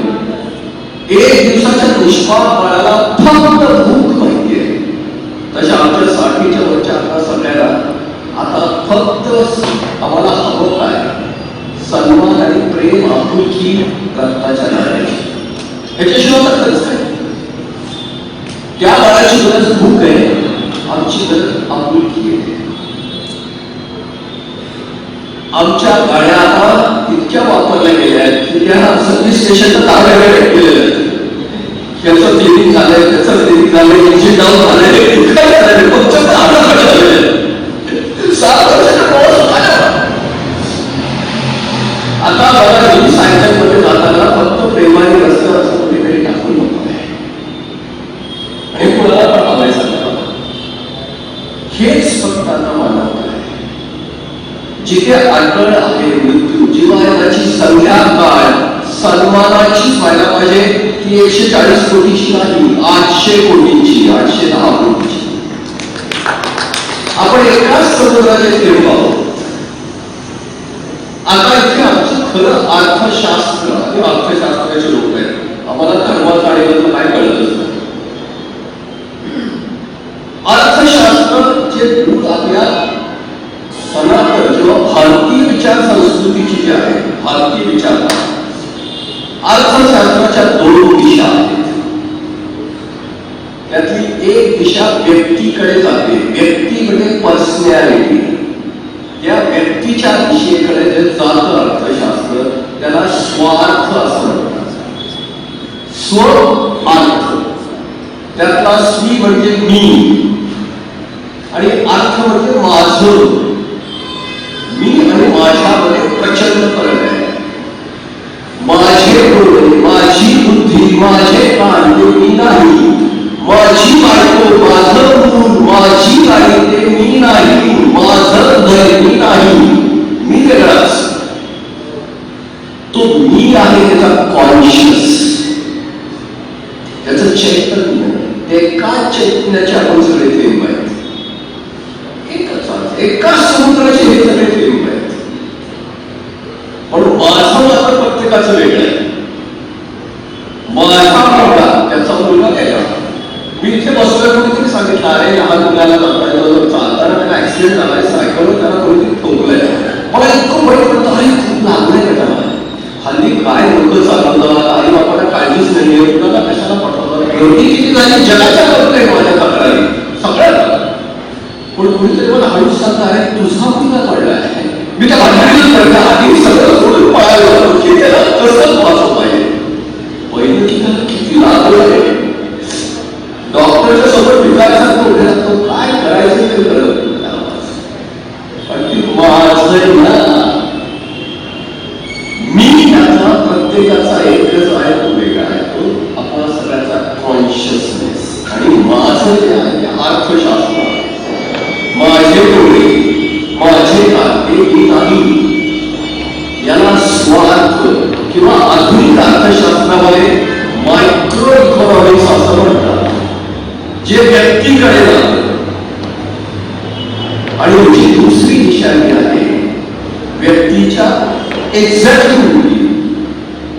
S3: एक दिवसाच्या निष्पाप बाळाला फक्त भूक माहितीये. तशा आमच्या 60च्या वरच्या आता सगळ्याला आता फक्त आम्हाला हवं काय, सन्मान आणि प्रेम, आपुलकी, रक्ताच्या नात्याची, ह्याच्याशिवाय खरंच काय. त्या बाळाची गरज भूक आहे, आमची गरज आपुलकी आहे. आमच्या गाड्या आता इतक्या वापरल्या गेल्या आहेत की त्या सर्व्हिस स्टेशनचं नाव वेगळे केलेलं आहे. त्याचं क्लिनिक झालंय, त्याचं क्लिनिक झालंय, इंजिन डाऊन झालंय, काय झालंय, फक्त 7 वर्षाचा प्रवास होता. आता बघा, मी सायकलमध्ये जाताना फक्त प्रेमाने रस्त्यावर असं कुठेतरी टाकून होतो आणि कुणाला पण आवडायचं. हेच फक्त आता मानवता आहे. जिथे अडचण आहे मृत्यू, जीवाची संख्या काय सन्मानाचीच व्हायला पाहिजे, ती 140 कोटीची नाही, 800 कोटीची, 810 कोटीची. आपण एकाच समुद्राचे थेंब आहोत. आता इथे आमचं खरं अर्थशास्त्र आणि अर्थशास्त्राचे लोक आहेत. आम्हाला धर्माचं आणि काय कळतच नाही. अर्थशास्त्र जे दूर आपल्या सनातन किंवा भारतीय विचार संस्कृतीची जी आहे, भारतीय विचार, अर्थशास्त्राच्या 2 दिशा आहेत. त्यातली एक दिशा व्यक्तीकडे जाते. व्यक्ती म्हणजे पर्सनॅलिटी. त्या व्यक्तीच्या दिशेकडे जे जातं अर्थशास्त्र, त्याला स्वार्थ असं म्हणतात. स्वार्थ, त्यातला स्वी म्हणजे मी आणि अर्थ म्हणजे माझं. मी आणि माझ्यामध्ये प्रचंड फरक आहे. माझे डोळे, माझी बुद्धी, माझे कान ते मी नाही. माझी बायको, माझं मूल, माझी गाडी ते मी नाही. माझं घर मी नाही. मी वेगळाच. तो मी आहे त्याचा कॉन्शियस, त्याचं चैतन्य. एका चैतन्याचे आपण सगळे थेंब आहेत. एका समुद्राचे हे सगळे थेंब आहेत. पण माझं मात्र प्रत्येकाचं वेगळं आहे. माझा मुलगा, त्याचा मुलगा वेगळा. मी इथे बसलोय, कोणीतरी सांगितलं अरे लहान मुलाला चालताना त्याला ऍक्सिडेंट झालाय, सायकलवर त्याला कोणीतरी ठोकलंय. मला इतकं भय पडतं, अरे खूप लागलंय का त्याला. हल्ली काय लोक चालवतात, आई बापाला काळजीच नाहीये, मुलाला कशाला पटवतात. गर्दी किती झाली, जगाच्या करतोय माझ्या तक्रारी सगळ्यात. पण कोणीतरी मला हळूच सांगता अरे तुझा मुलगा पडलाय. मी त्या भांडणीच पडला, आधी सगळं सोडून पळायला की त्याला कसं वाचव पाहिजे. पहिलं की त्याला किती लागलं. डॉक्टरच्या सोबत विचारायचा उभे लागतो, काय करायचं ते कळत. पण ती माझं ना, मी त्याचा प्रत्येकाचा एकच आहे, तो वेगळा आहे. तो आपला सगळ्याचा कॉन्शियसनेस. आणि माझं जे आहे ते अर्थशास्त्र. माझे डोळे, माझे कान हे मी नाही. याला स्वार्थ किंवा आधुनिक अर्थशास्त्रामध्ये मायक्रो इकॉनॉमिक्स असं म्हणतात, जे व्यक्तीकडे जातं. आणि जी दुसरी दिशा आहे व्यक्तीच्या एक्झॅक्टिव्हिटी,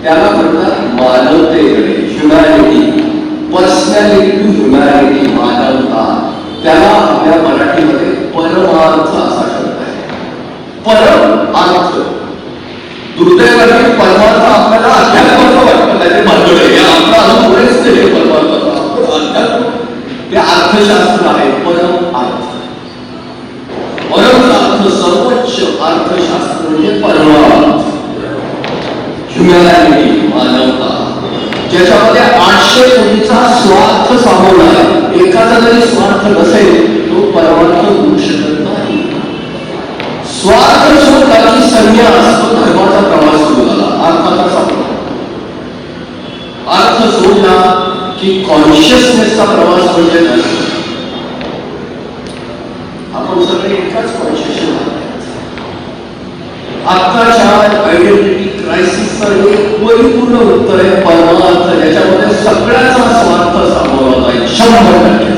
S3: त्याला म्हणतात मानवतेकडे, ह्युमॅनिटी, पर्सनॅलिटी टू ह्युमॅनिटी, मानवता. त्याला आपल्या मराठीमध्ये परमार्थ असा शब्द आहे. परमार्थ. दुर्दैवाने परमार्थ आपल्याला अध्यात्माचं वाटतं, त्याचे भांडवल आहे. आपला अनुभवच नाही परमार्थाचा. अध्यात्म ते अर्थशास्त्र आहे. परमार्थ, परमार्थ, सर्वोच्च अर्थशास्त्र म्हणजे परमार्थ, ह्युमॅनिटी, मानवता, ज्याच्यामध्ये 800 कोटीचा स्वार्थ सामावला आहे. एखादा जरी स्वार्थ नसेल तो परमार्थ होऊ शकत नाही. स्वार्थ सोडला की संन्यास, तो धर्माचा प्रवास सुरू झाला, अर्थाचा सापडला. अर्थ सोडला की कॉन्शियसनेसचा प्रवास म्हणजे नसतो. आपण सगळे एकाच कॉन्शियस आहोत. आत्ताच्या आयडेंटिटी क्रायसिसचं एक परिपूर्ण उत्तर आहे परमार्थ, ज्याच्यामध्ये सगळ्याचा स्वार्थ सामावला जाईल 100%.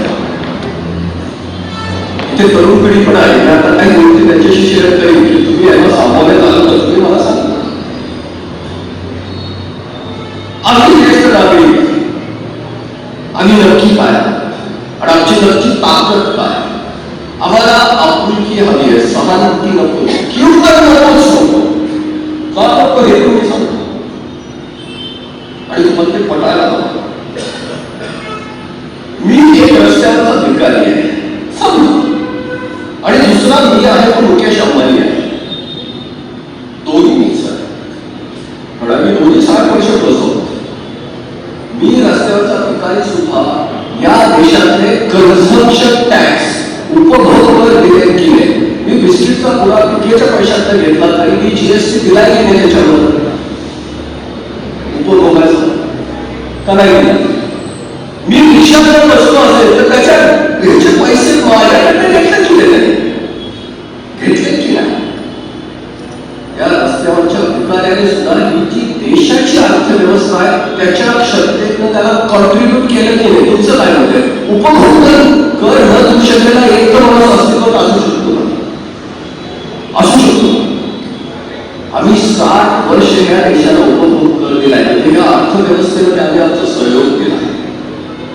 S3: इथे तरुण पिढी पण आहे. मी आता काही गोष्टी त्यांच्याशी शेअर करेन की तुम्ही यांना सामोरे आलं तर तुम्ही मला सांगा. आम्ही ज्येष्ठ नागरिक आम्ही नक्की काय आणि आमची नक्की ताकद काय. आम्हाला आपुलकी हवी आहे, सहानुभूती नको किंवा नकोच नको. का नको हे तुम्ही सांगतो आणि तुम्हाला ते पटायला हवं. मी एक रस्त्यावरचा भिकारी आहे समजू आणि दुसरा मी आहे तो मुकेश अंबानी आहे. दोन्ही मीच आहे. पण मी दोन्ही 60 वर्ष बसवतो. मी रस्त्यावरचा भिकारी सुद्धा या देशातले कंझम्पशन टॅक्स उपभोगावर दिले केले. मी बिस्किटचा पुरा विक्रीच्या पैशात घेतला तरी मी जीएसटी दिलाय की नाही त्याच्यावर उपभोगायचं का नाही. मी रिक्षाकडे बसलो असेल तर त्याच्या घरचे पैसे माझ्याकडे घेतले की नाही घेतले की नाही. या रस्त्यावरच्या भिकाऱ्याने सुद्धा ही जी देशाची अर्थव्यवस्था आहे त्याच्या क्षमतेनं त्याला कॉन्ट्रीब्युट केलं की नाही. तुमचं काय म्हणते उपभोग कर न देऊ शकलेला एक तर माणूस अस्तित्वात असू शकतो असू शकतो. आम्ही 60 वर्ष या देशाला उपभोग कर दिलाय. या अर्थव्यवस्थेमध्ये आम्ही आमचा सहयोग केला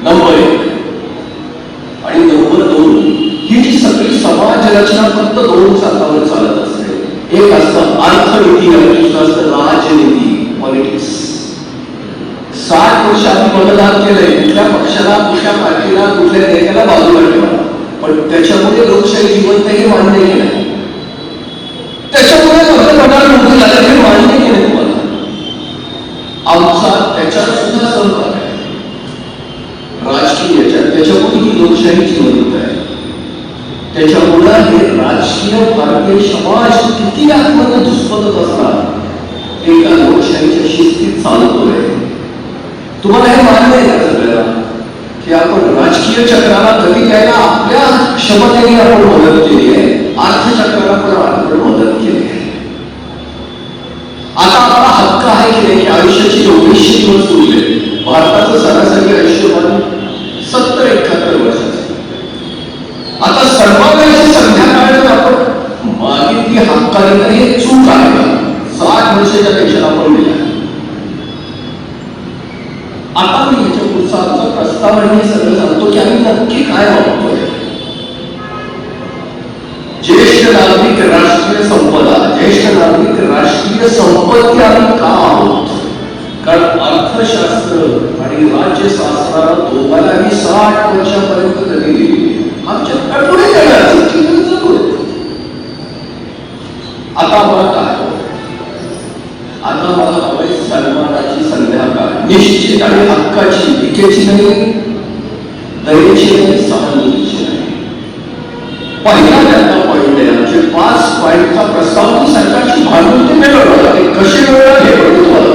S3: नंबर 1. आणि नंबर 2 ही जी सगळी समाज रचना फक्त 2 चाकावर चालत असते. एक असतं अर्थनीती आणि दुसरं असतं राजनीती पॉलिटिक्स. 60 वर्ष आम्ही मतदान केलंय. कुठल्या पक्षाला कुठल्या पार्टीला कुठल्या नेत्याला बाजूला ठेवा पण त्याच्यामुळे लोकशाही जिवंत हे मान्य केलं. त्याच्यामुळे मतदान निवडून झालं हे मान्य केलं तुम्हाला. आमचा त्याच्यात सुद्धा सहभाग आहे राजकीय याच्यात. त्याच्यामुळे ही लोकशाही जिवंत आहे. त्याच्यामुळे हे राजकीय भारतीय समाज किती आत्महत्या दुष्पदत असतात एका लोकशाहीच्या शिस्तीत चालतोय. तुम्हाला हे मान्य आहे का सगळ्याला की आपण राजकीय चक्राला गती द्यायला आपल्या क्षमतेने आपण मदत केली आहे. अर्थचक्राला पण आपण मदत केली आहे. आता आपला हक्क आहे की नाही की आयुष्याची 1900 दिवस उरले. भारताचं सरासरी आयुष्यमान 70-71 वर्षाचं. आता सर्वांची संध्याकाळ आपण मागितली हक्काने तर हे चूक आहे का. 60 वर्षाच्या पेक्षा आपण दिल्या. आता मी याच्या पुढचा आमचा प्रस्ताव आणि हे सगळं सांगतो की आम्ही नक्की काय मागतोय. ज्येष्ठ नागरिक राष्ट्रीय संपदा ज्येष्ठ नागरिक राष्ट्रीय संपत्ती आम्ही का आहोत कारण अर्थशास्त्र आणि राज्यशास्त्राला दोघांनाही 60 वर्षापर्यंत गती दिली. आमच्या पुढे आता आम्हाला काय आता मला हवंय सन्मानाची संध्याकाळ निश्चित आणि हक्काची भीकेची नाही दयेची नाही सहानुभूतीची नाही. पहिला त्यांना पॉईंट आहे आमचे 5 पॉईंटचा प्रस्ताव की सरकारची भांडवल मिळवलं कशी मिळवलं हे पण तुम्हाला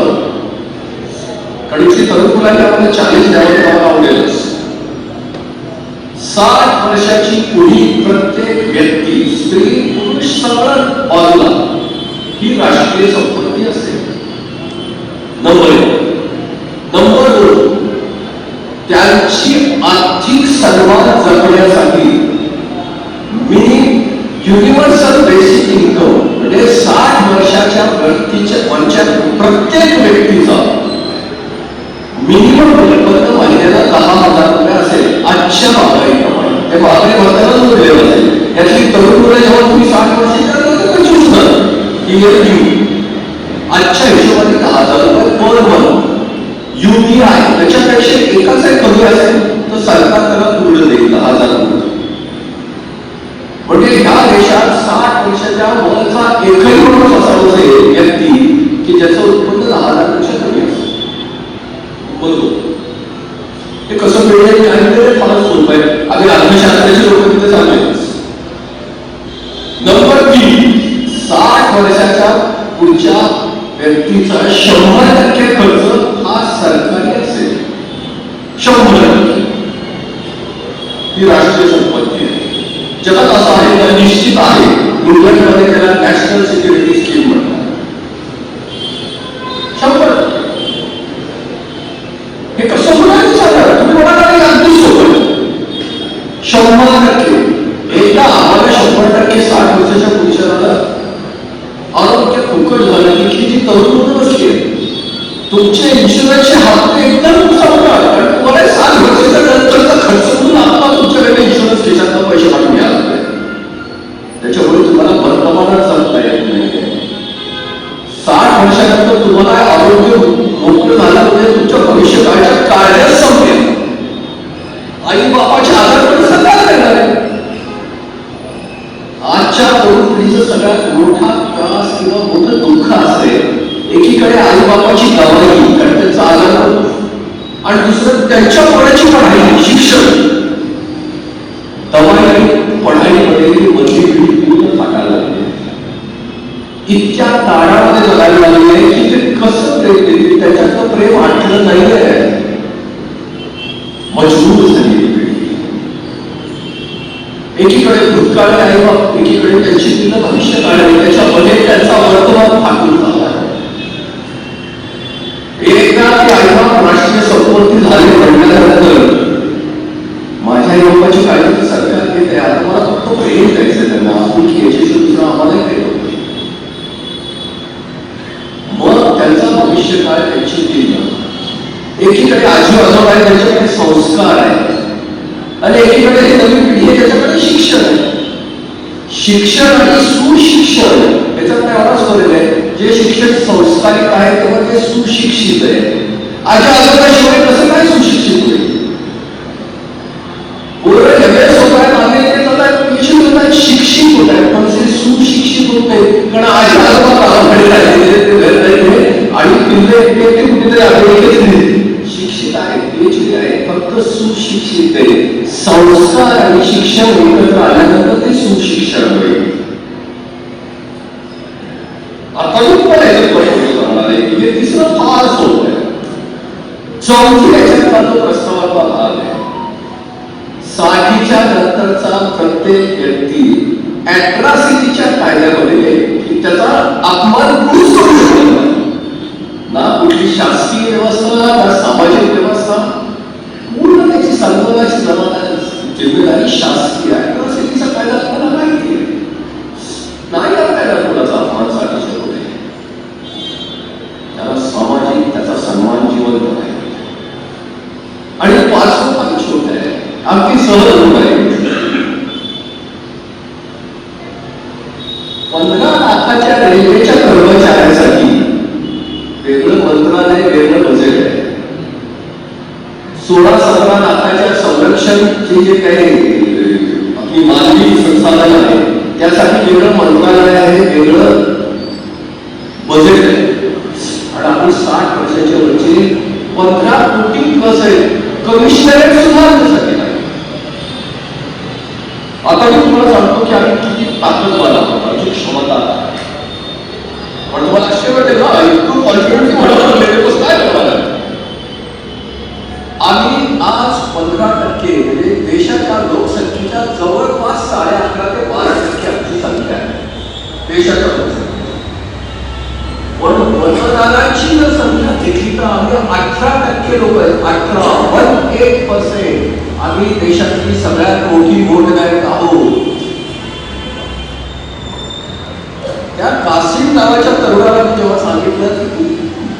S3: कडीची तरुण मुलांनी आम्हाला चॅलेंज द्यावं मला आवडेल. 60 वर्षाची पुढील प्रत्येक व्यक्ती स्त्री पुरुष सगळं बाजूला ही राष्ट्रीय संपत्ती असेल. नंबर 1. नंबर 2 त्यांची आर्थिक सन्मान जपण्यासाठी मी युनिव्हर्सल बेसिक इन्कम म्हणजे 60 वर्षाच्या व्यक्तीच्या प्रत्येक व्यक्तीचा मिनिमम उत्पन्न महिन्याला 10,000 रुपये असेल आजच्या महागाईप्रमाणे. ते महागाई भरताना जो वेळ असेल यातली तरुण मुलं जेव्हा तुम्ही 60 वर्षाच्या आजच्या हिशोबाने 10,000 रुपये पर मंथ. UPI त्याच्यापेक्षा एकाच कमी असेल तर सरकार त्याला पूर्ण देईल 10,000 रुपये. म्हणजे ह्या देशात 60 वर्षाच्या वरचा एकही माणूस असा नसेल व्यक्ती की ज्याचं उत्पन्न 10,000 पेक्षा कमी असेल. बरोबर हे कसं मिळेल काय मिळेल फारच सोपं आहे. आम्ही अर्थशास्त्राचे लोक तिथे चालले. नंबर 3 60 वर्षाच्या पुढच्या व्यक्तीचा 100% खर्च हा सरकारी असेल. 100% ही राष्ट्रीय संपत्ती आहे. जगात असं आहे तर निश्चित आहे. इंग्लंडमध्ये त्याला नॅशनल सिक्युरिटी स्कीम म्हणतात. 100% हे कसं म्हणायचं सांगा तुम्ही म्हणाला अगदी सोबत 100% एकदा तुमचे इन्शुरन्सचे हप्ते एकदम संपतात, कारण तुम्हाला 7 वर्षाच्या नंतरचा खर्च म्हणून आता तुमच्याकडे इन्शुरन्स देशातनं पैसे काढून घ्यायला लागले. त्याच्यामुळे तुम्हाला वर्तमानात जगता येत नाही. 60 वर्षानंतर तुम्हाला आरोग्य मोकळं झालं म्हणजे तुमच्या भविष्यकाळच्या काळजात संपेल. आई बापाचे आधार पण सगळ्यात करणार आहे. आजच्या तरुण पिढीचं सगळ्यात मोठा त्रास किंवा मोठं दुःख असेल एकीकडे आई बापाची दवाई, कारण त्यांचा आजार आणि दुसरं त्यांच्या पोराची पढाई, शिक्षण. दवाई आणि पढाईमध्ये मधली पिढी पूर्ण फाटायला लागली. इतक्या ताणामध्ये जगायला लागले आहे की ते कसं प्रेम देतील त्याच्यातलं प्रेम आठवलं नाहीये. मजबूर झाली पिढी. एकीकडे भूतकाळी आई बाप, एकीकडे त्यांची पिढी भविष्यकाळी, त्याच्यामध्ये त्यांचा वर्तमान फाटून झाला. एकदा ते आई बाप राष्ट्रीय संपत्ती झाले म्हणल्यानंतर माझ्या आई बापाची काळजी सरकार घेते. आता मला फक्त प्रेम द्यायचं त्यांना, आपुलकी याच्याशी दुसरं आम्हाला काही नको. मग त्यांचा भविष्यकाळ त्यांची जीवन. एकीकडे आजी आजोबा आहे त्याच्याकडे संस्कार आहे आणि एकीकडे नवीन पिढी आहे त्याच्याकडे शिक्षण आहे. शिक्षण आणि सुशिक्षण याच्यात काय एवढाच फरक आहे. जे शिक्षण संस्कारिक आहे तेव्हा ते सुशिक्षित आहे. आजी आजोबाशिवाय कसं काय सुशिक्षित होईल? पोरं लगेच होत आहेत, अनेक होत आहेत, शिक्षित होत आहेत, पण ते सुशिक्षित होत नाही. कारण आजी आजोबा आणि पिल्ले एकटे कुठेतरी आपले शिक्षित आहे, पीएचडी आहे, फक्त सुशिक्षित आहे. संस्कार आणि शिक्षण एकत्र आल्यानंतर ते सुशिक्षण होईल. आता जो पण आहे हे तिसरं फार सोपं आहे. चौथी याच्यात जो प्रस्तावाचा भाग आहे, 60च्या नंतरचा प्रत्येक व्यक्ती अॅट्रॉसिटीच्या कायद्यामध्ये त्याचा अपमान करू शकतो. ना कुठली शासकीय व्यवस्था ना सामाजिक व्यवस्था, पूर्ण त्याची संकल्पनाची जिम्मेदारी शासकीय आहे. अॅट्रॉसिटीचा कायदा तुम्हाला माहिती आहे नाही. कायदा कोणाचा अपमान 60च्या पुढे त्याला सामाजिक त्याचा सन्मान जिवंत आहे. आणि 5वं पण छोट आहे, अगदी सहज होत आहे. 15 लाखाच्या रेल्वेच्या कर्मचाऱ्यांसाठी वेगळं मंत्रालय, वेगळं बजेट आहे. 16-17 लाखाच्या संरक्षणचे जे काही आपली मानवी संसाधन आहे त्यासाठी वेगळं मंत्रालय आहे, वेगळं बजेट आहे. आणि आपण 60 वर्षाच्या वरचे 15 कोटी प्लस आहे. कमिशनरेट सुद्धा त्यासाठी नाही. आता मी तुम्हाला सांगतो की आम्ही किती ताकदवान आहोत, आमची क्षमता आहे. पण तुम्हाला आश्चर्य वाटेल ना, इतकं कॉन्फिडन्स म्हणायला काय करणार. आम्ही आज 15% म्हणजे देशाच्या लोकसंख्येच्या जवळपास 11.5 ते 12% आमची संख्या आहे देशाच्या लोकसंख्या. पण मतदारांची जर संख्या घेतली तर आम्ही 18% लोक आहेत. 18% आम्ही देशातली सगळ्यात मोठी वोट बँक आहोत. त्या कासिम नावाच्या तरुणाला मी जेव्हा सांगितलं की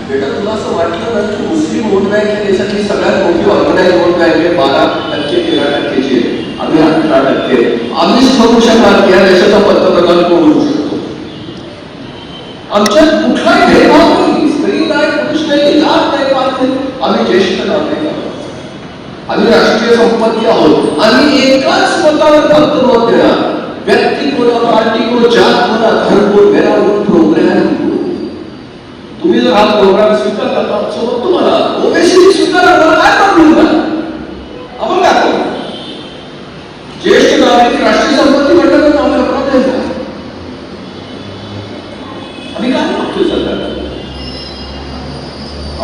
S3: बेटा तुला असं वाटलं ना की मुस्लिम वोट बँक ही देशातली सगळ्यात मोठी ऑर्गनाइज वोट बँक आहे, 12%-13%ची, आम्ही 18%. आम्हीच ठरवू शकणार की या देशाचा पंतप्रधान कोण होऊ शकतो. आमच्यात कुठलाही भेदभाव नाही, स्त्री नाही, पुरुष नाही, जात नाही, पात नाही. आम्ही ज्येष्ठ नागरिक आहोत, आम्ही राष्ट्रीय संपत्ती आहोत. आम्ही एकाच मतावर फक्त मत देणार. व्यक्ती को ना, पार्टी को, जात को ना, धर्म को, मेरा वो प्रोग्राम को. तुम्ही जर हा प्रोग्राम स्वीकारला तर आमचं मत तुम्हाला. ओबीसी स्वीकारला काय प्रॉब्लेम नाही, आपण काय करू. ज्येष्ठ नागरिक राष्ट्रीय संपत्ती म्हटलं तर आम्हाला प्रॉब्लेम नाही. आम्ही काय मागतोय सरकारला.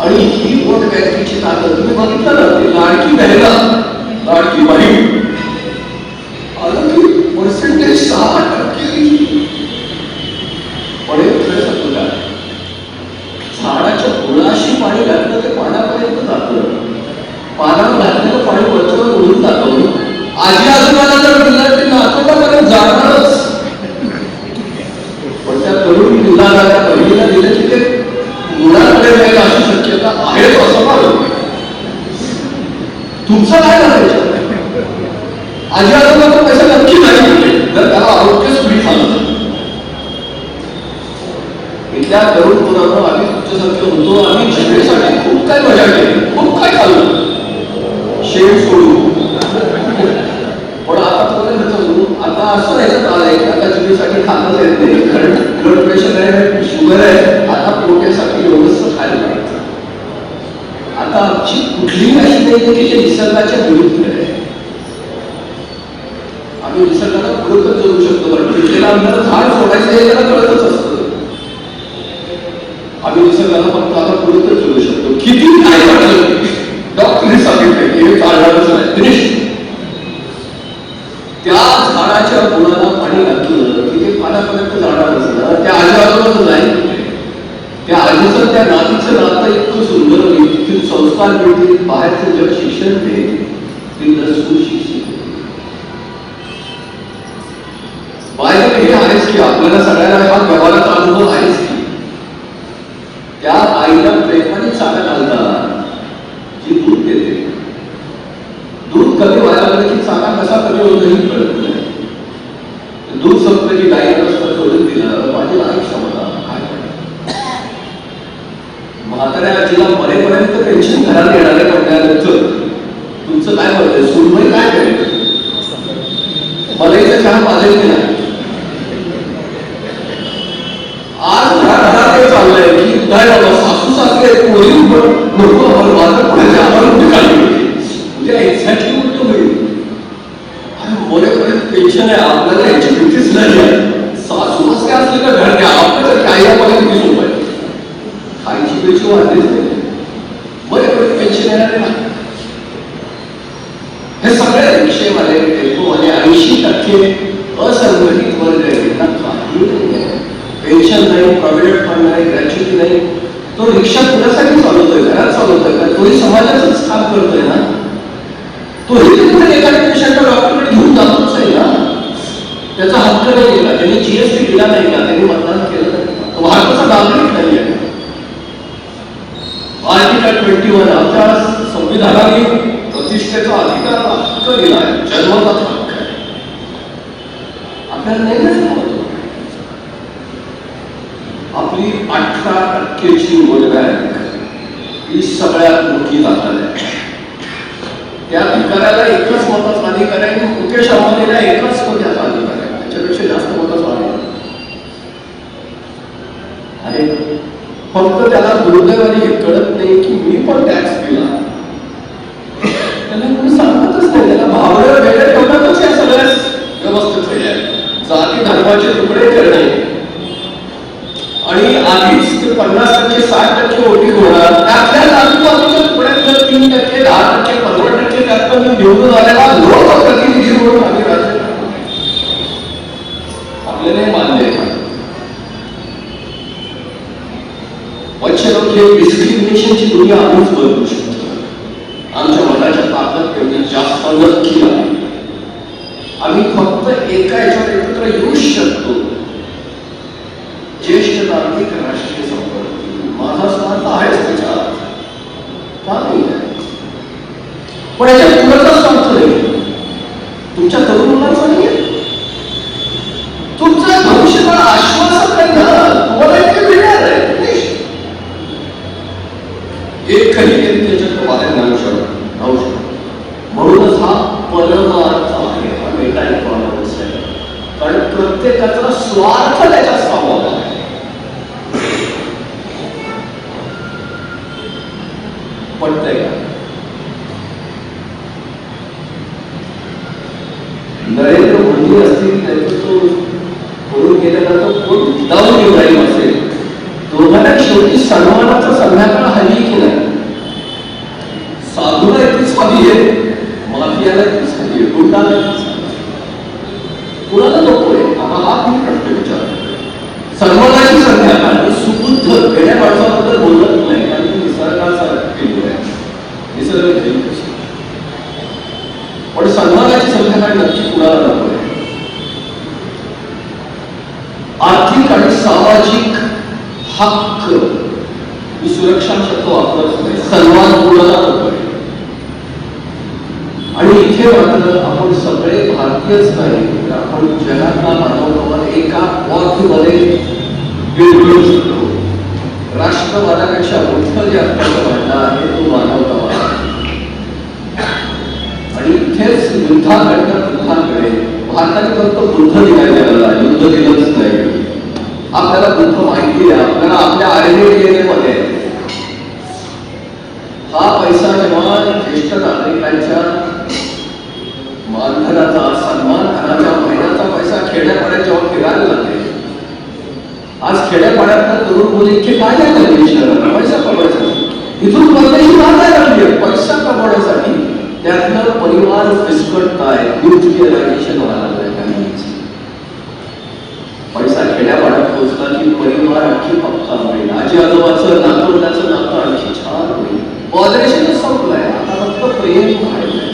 S3: आणि ही वोट बँकेची ताकद तुम्ही बघितलं ना, ते लाडकी बहिणा, लाडकी बहीण आलं की पर्सेंटेज 6%. पण एक खरं सांगतो का, झाडाच्या मुळाशी पाणी घातलं ते पानापर्यंत जातं, पानावर घातलेलं पाणी वरच्यावर उडून जातं. आजी आजोबाला जर दिलं ते नातोबापर्यंत जाणारच. पण त्या तरुण मुलाला, त्या बहिणीला दिलं की ते मुलाकडे जायला अशी शक्यता आहे. तुमचं काय करायचं? आजी आजोबा तर पैसा नक्की नाही जर त्याला आरोग्य सुखी झालं. इथल्या तरुण मुलांना आम्ही तुमच्यासारखे होतो, आम्ही जिभेसाठी खूप काय मजा केली, खूप काय खाल्लं, शेण सोडून. पण आता तुम्हाला सांगू, आता असं नाही आलंय की आता जिभेसाठी खाताच येत नाही, कारण ब्लड प्रेशर आहे, शुगर आहे, आता पोटासाठी व्यवस्थित खायला लागतं. आता आमची कुठलीही अशी नाही की जे निसर्गाच्या विरुद्ध आहे. आम्ही निसर्गाला बरोबर जोडू शकतो, कारण त्याला आम्हाला झाड सोडायचं हे त्याला कळतच असतं. आम्ही निसर्गाला फक्त आता बरोबर जोडू शकतो. किती काय वाटलं डॉक्टरने सांगितलं की हे चालणारच नाही, फिनिश. त्या झाडाच्या मुलाला पाणी घातलं की ते पाण्यापर्यंत जाणार नसलं. त्या आजी आजोबाचं नाही, त्या आजीचं त्या नातीचं नातं इतकं सुंदर होईल, तिथून संस्कार मिळतील, बाहेरचं जग शिक्षण देईल, तिथलं स्कूल शिक्षण. बाहेर हे आहेच की आपल्याला सगळ्यांना हा व्यवहाराचा अनुभव आहेच की त्या आईला प्रेमाने चारा घालतात जी दूध देते. दूध कमी व्हायला लागलं की चाका कसा कमी होतो हे कळत नाही. दूध संपलं की गाईला सोडून दिलं, माझी आई क्षमता काय म्हाताऱ्या आजीला मरेपर्यंत पेन्शन घरात येणाऱ्या म्हटल्यानंतर तुमचं काय मत आहे? सुनबाई काय करेल? मलाईचं चहा पाजायचं नाही. आज घरात हे चाललंय की काय बाबा सासू सासरे नको माझं पुढे आम्हाला काढली म्हणजे एक्झॅक्टली उलट होईल. आणि मरेपर्यंत पेन्शन आहे, आपल्याला याची भीतीच नाही आहे. सासू सासरे असले का घर घ्या, आपल्याला काय मला किती सोपं आहे. खायची पेची वाढलीच नाही, मरेपर्यंत पेन्शन येणार नाही. हे सगळे रिक्षेवाले, टेम्पोवाले 80% असंघटित वर्ग आहे. काही नाही, पेन्शन नाही, प्रॉव्हिडंट फंड नाही, ग्रॅच्युटी नाही. तो रिक्षा कुणासाठी चालवतोय? घरात चालवतोय का? तोही समाजाचंच काम करतोय ना. तोही एखाद्या पेशंटला डॉक्टरकडे घेऊन जातोच आहे ना. त्याचा हक्क नाही गेला, त्यांनी जीएसटी दिला नाही का, त्यांनी मतदान केलं नाही का, तो भारताचा नागरिक नाही आहे. आर्टिकल 21 आमच्या संविधानाने प्रतिष्ठेचा अधिकार हक्क दिला आहे, जन्मजात हक्क आहे. आपल्याला नाही मिळत. आपली 18% वोट बँक ही सगळ्यात मोठी ताकद आहे. त्या भिकाऱ्याला एकच मताचा अधिकार आहे, मुकेश अंबानीला एकच मताचा अधिकार आहे, त्याच्यापेक्षा जास्त मताचा अधिकार आहे. फक्त त्याला दुर्दैवाने हे कळत नाही की मी पण टॅक्स दिला. त्याला कोणी सांगतच नाही. त्याला भावड्या वेगळ्या ठेवण्यातच या सगळ्याच व्यवस्थित केल्या आहे. जाती धर्माचे तुकडे करणे आणि आधीच 50%, 60% वोटिंग होणार, त्यातल्या आजूबाजूच्या तुकड्यातलं 3%, 10%, 15% त्यातनं निवडून आलेला लोकप्रतिनिधी म्हणून आम्ही राज्य आपल्याला मान्य आहे. वंशलोक डिस्क्रिमिनेशनची दुनिया आम्हीच बदलू शकतो. आमच्या मनाच्या ताकद एवढी जास्त नक्की आहे. आम्ही फक्त एका याच्यावर एकत्र येऊ शकतो. ज्येष्ठ नागरिक राष्ट्रीय संपर्क माझा स्वार्थ आहेच त्याच्यात, का नाही आहे? पण याच्यात कुणाचा स्वार्थ नाही. तुमच्या तरुण मुलांचा नाही आहे. तुमचं भविष्यकाळ आश्वासक आहे ना, तुम्हाला इतके मिळणार आहे. एकही व्यक्ती त्याच्यात बाहेर राहू शकतो. म्हणूनच हा परमार्थ आहे, हा मेटा इकॉनॉमिक्स आहे. कारण प्रत्येकाचा स्वार्थ त्याच्या स्वभावात आहे. पटतंय का? नरेंद्र मोदी असतील, नेतृत्व करून गेलेला तो कोण विदाऊट इब्राहिम असेल, दोघांना शेवटी सन्मानाचा संध्याकाळ हल्ली की नाही. साधूला इतकीच हवी आहे, माफियाला इतकीच हवी आहे, गुंडाला इतकीच हवी आहे. कुणाला नको आहे? आता हा मी प्रश्न विचारतो. सन्मानाची संध्याकाळ सुबुद्ध वेड्या माणसाबद्दल बोलत नाही, कारण ती निसर्गाचा केंद्र आहे, निसर्ग केंद्र. पण सन्मानाची संध्याकाळ नक्की कुणाला नको आहे? आर्थिक आणि सामाजिक हक्क, मी सुरक्षा शब्द वापरत नाही, सन्मान कुणाला नको आहे? आणि इथे मात्र आपण सगळे भारतीयच नाही तर आपण जगातला मानवतावाद एका वाक्यमध्ये विरघळू शकतो. राष्ट्रवादापेक्षा मोठं जे आपल्याला म्हणणं आहे तो मानवतावाद. आणि इथेच युद्धाकडनं युद्धाकडे भारताने फक्त बुद्ध निघायला युद्ध दिलंच नाही. आपल्याला बुद्ध माहिती आहे, आपल्याला आपल्या आर्मी मध्ये हा पैसा जेव्हा ज्येष्ठ नागरिकांच्या मानधनाचा सन्मान धनाच्या महिन्याचा पैसा खेड्यापाड्यात जेव्हा फिरायला लागले. आज खेड्यापाड्यात तरुण मुली इतके काय लागले शहरात पैसा कमवायसाठी. इथून परदेशी राहता लागली पैसा कमवण्यासाठी. त्यातलं परिवार विस्कटताय, न्यूट्रिलायझेशन व्हायला लागलंय. पैसा खेड्यापाड्यात पोहोचला की परिवार आणखी पक्का होईल. आजी आजोबाचं नातवंडाचं नातं आणखी छान होईल. मॉडरेशन संपलंय, आता फक्त प्रेम राहिलंय.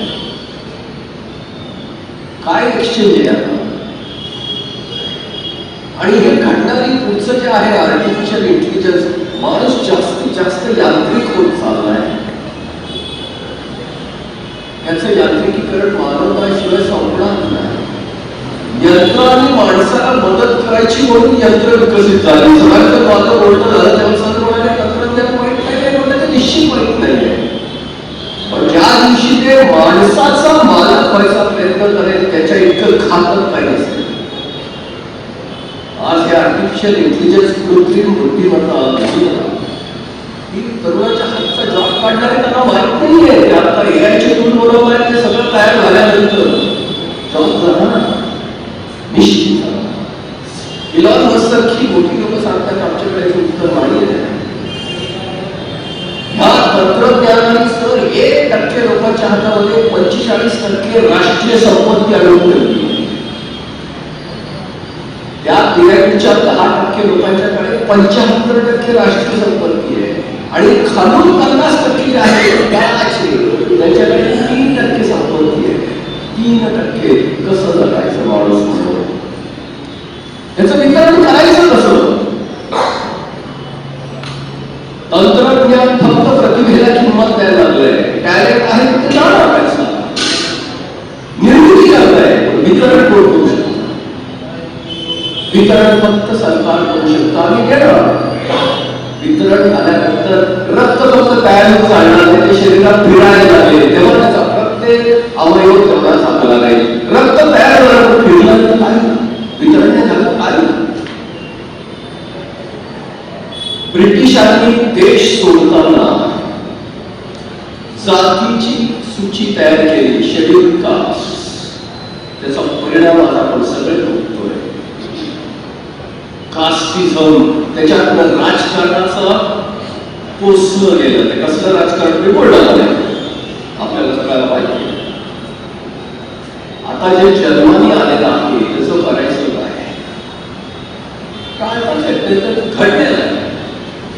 S3: काय एक्सचेंज आहे आता. आणि हे घडणारी पुढचं जे आहे आर्टिफिशियल इंटेलिजन्स, माणूस जास्तीत जास्त यांत्रिक होत चाललाय. याचं यांत्रिकीकरण मानवताशिवाय संपणार नाही. यंत्राने माणसाला मदत करायची म्हणून यंत्र विकसित झाली. सगळ्यांचं माझं बोलणं झालं तेव्हा सर्व म्हणाले तंत्रज्ञान वाईट नाही म्हणलं ते निश्चित वाईट नाहीये. पण ज्या दिवशी ते माणसाचा मालक व्हायचा प्रयत्न करेल त्याच्या इतकं घातक काही नसेल. आज हे आर्टिफिशियल इंटेलिजन्स कृत्रिम बुद्धिमत्ता ही तरुणाच्या हातचा जॉब काढणारे त्यांना माहित नाहीये. ते आता एआयचे टूल बरोबर आहे ते सगळं तयार झाल्यानंतर जॉब जाणार निश्चित झाला. इलॉन मस्क सारखी मोठी लोक सांगतात आमच्याकडे उत्तर नाही आहे. ह्या तंत्रज्ञानाचं 1% लोकांच्या हातामध्ये 45% राष्ट्रीय संपत्ती अडवली. त्या पिरामिडच्या 10% लोकांच्याकडे 75% राष्ट्रीय संपत्ती आहे. आणि खालून 50% आहे त्यांच्याकडे 3% संपत्ती आहे. 3% कसं जगायचं माणूस म्हणून. याचं वितरण करायचं कसं. तंत्रज्ञान फक्त प्रतिभेला किंमत द्यायला लागलंय. टॅलेंट आहे ते जाणार पैसा निर्मिती करताय. वितरण कोण करू शकतो. वितरण फक्त सरकार करू शकतं. आम्ही घेणार. वितरण झाल्यानंतर रक्त फक्त तयार होऊन चालणार ते शरीरात फिरायला लागेल तेव्हा त्याचा प्रत्येक अवयव तेवढा चांगला राहील. रक्त तयार झाल्यानंतर फिरलं नाही. वितरण नाही झालं नाही. ब्रिटिशांनी देश सोडताना जातीची सूची तयार केली, शेड्यूल कास्ट. त्याचा परिणाम आता आपण सगळे बघतोय. कास्टिझम त्याच्यातलं राजकारणाचं पोचलं गेलं. ते कसलं राजकारण ते बोललं नाही आपल्याला सगळ्याला माहिती. आता जे जर्मनी आलेलं आहे त्याचं करायचं काय घडलेलं आहे.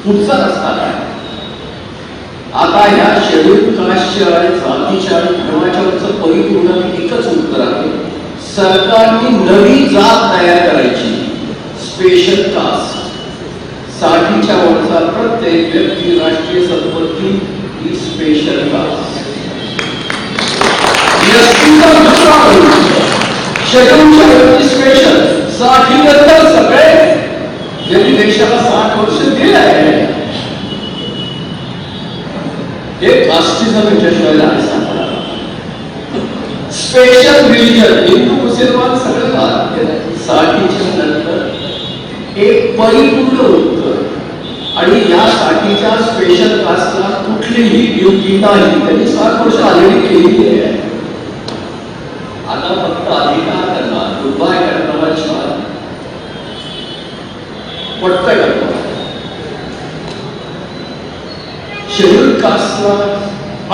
S3: पुढचा रस्ता काय. आता ह्या शेड्यूल कास्टच्या आणि जातीच्या आणि धर्माच्यावरचं परिपूर्ण एकच उत्तर आहे. सरकारने नवी जात तयार करायची, स्पेशल कास्ट. 60च्या वरचा प्रत्येक व्यक्ती राष्ट्रीय संपत्ती ही स्पेशल कास्ट. शेड्यूलच्या वरती स्पेशल. 60 नंतर सगळे ज्यांनी देशाला 60 वर्ष दिले आहे हे कास्टिझम याच्याशिवाय नाही सांगणार. स्पेशल रिलीजन हिंदू मुसलमान सगळे बात केलं. 60च्या नंतर एक परिपूर्ण उत्तर. आणि या 60च्या स्पेशल कास्टला कुठलीही ड्युटी नाही. त्यांनी 60 वर्ष ऑलरेडी केलेली आहे. आता फक्त अधिकार करणार, दुर्बाय करणार, छान पटकन करणार. शेड्यूल कास्टला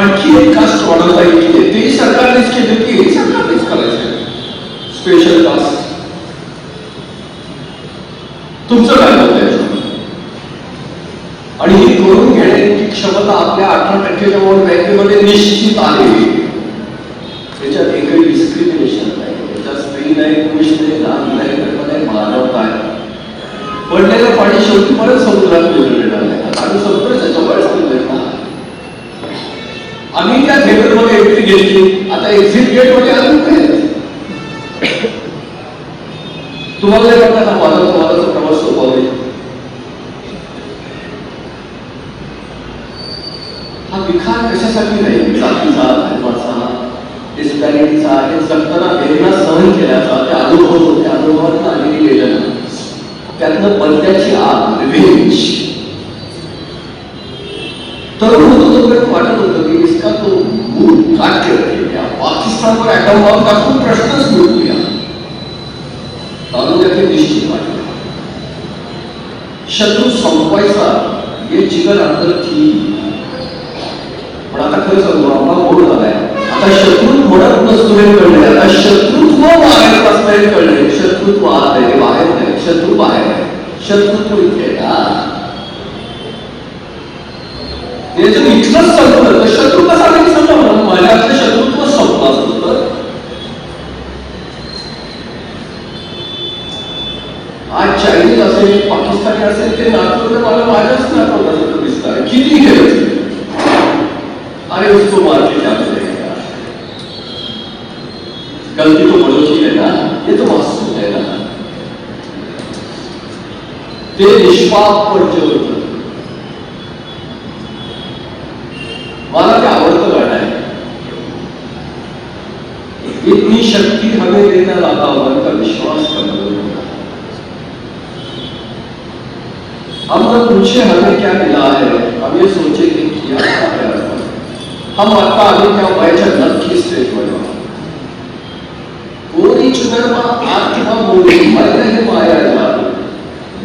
S3: आणखी एक कास्ट वाढवता येईल. तेही सरकारनेच केली होती, हे सरकारनेच करायचं. स्पेशल कास्ट तुमचं काय मत आहे. आणि ही करून घेण्याची क्षमता आपल्या 18% वोट बँकेमध्ये निश्चित आहे. त्याच्यात एकही डिस्क्रिमिनेशन नाही. त्याच्यात स्त्री नाही, पुरुष नाही, लहान नाही, नाही, मानवता आहे. पडलेलं पाणी शेवटी परत समुद्रात मिळणार नाही. आम्ही समुद्राच्या जवळ सांगतोय ना. आम्ही त्या थिएटरमध्ये एंट्री घेतली. आता आता एक्झिट गेट मध्ये आलं काय तुम्हाला नाही वाटतं ना माझा प्रवास सोपा होईल. हा विखार कशासाठी नाही, जातीचा, धर्माचा, डिस्पॅरिटीचा, हे जगताना वेदना सहन केल्याचा, त्या अनुभव, त्या अनुभवातून आलेली वेदना, त्यातनं बदल्याची आग, रिव्हेंज. तरुण होतो तोपर्यंत वाटत होतं की इसका तो मूळ काट्य पाकिस्तानवर ॲटम बॉम्ब टाकून प्रश्नच मिळवूया. तालुक्यातले निश्चित वाटले शत्रू संपवायचा हे जिगर अंतर ठीक. पण आता खरं सांगू आपला मोड झालाय. आता शत्रू म्हणत नसतो कळले, आता शत्रुत्व बाहेर असताना कळले. शत्रुत्व आत आहे, बाहेर नाही. शत्रू बाहेर आहे, शत्रुत्व इथे का जर इथलंच संपलं तर शत्रू कसा नाही संपला. माझ्यातलं शत्रुत्व संपलं असतं तर आज चायनीज असेल, पाकिस्तानी असेल, ते नाटक मला माझ्याच नाटकाचं दिसतं. किती खेळ अरे उसको मार के क्या करेगा, गलती तो पड़ोसी है ना, ये तो मासूम है ना. ते निष्पाप पडचे होतं. मला ते आवडतं गाणं आहे. इतनी शक्ति हमें देना लाता मन का विश्वास कमजोर होगा. हम पूछे हमें क्या मिला है, हम ये सोचे कि किया क्या है. हम आता आम्ही त्या वयाच्या नक्की स्टेजवर कोणी चुनरमा आत किंवा मोडी माया हे माया जाल.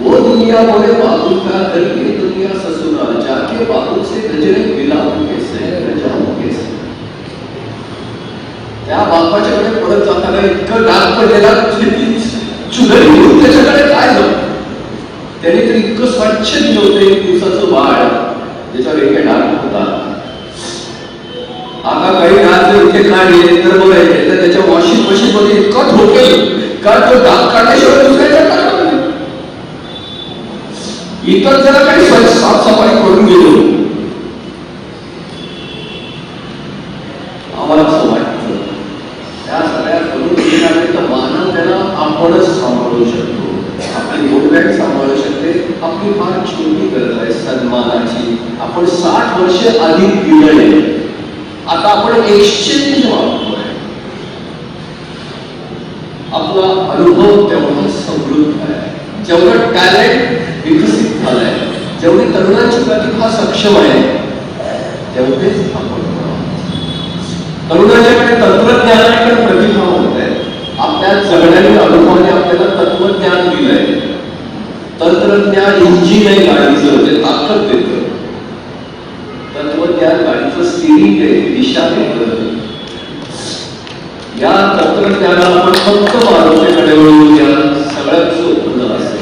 S3: वो दुनिया बोले बाबू का दर, ये दुनिया ससुराल, जाके बाबू से गजरे मिलाऊं कैसे, रजाऊं कैसे. त्या बापाच्याकडे पडत जाताना इतकं डाग पडलेला चुनरी घेऊन त्याच्याकडे काय जाऊ. त्याने तर इतकं स्वच्छ दिलं होतं एक दिवसाचं बाळ ज्याच्यावर एक डाग होता. आता काही डाग जर इथे काढले तर बरं आहे, तर त्याच्या वॉशिंग मशीन मध्ये इतकं ठोकेल का तो डाग काढल्याशिवाय दुसऱ्याच्या टाकणार नाही. इतर जरा काही साफसफाई करून गेलो आम्हाला असं वाटतं त्या सगळ्या करून गेल्यानंतर मानव त्याला आपणच सांभाळू शकतो. आपली बोलबॅग सांभाळू शकते. आपली फार छोटी गरज आहे सन्मानाची. आपण 60 वर्ष अधिक दिलंय, आता आपण एक्सचेंज वापरतोय. आपला अनुभव तेवढा समृद्ध आहे, जेवढं टॅलेंट विकसित झालंय, जेवढी तरुणांची प्रतिभा सक्षम आहे, तेवढेच आपण तरुणांच्याकडे तंत्रज्ञानाकडे प्रतिभा होत आहे. आपल्या जगण्याने अनुभवाने आपल्याला तत्वज्ञान दिलंय. तंत्रज्ञान इंजिन आहे गाडीचं, ते ताकद देतं. तत्वज्ञान गाडीचं स्टिअरिंग आहे, दिशा देतं. या तंत्रज्ञानाला आपण फक्त मानवतेकडे वळवून या सगळ्यांचं उत्पन्न असेल.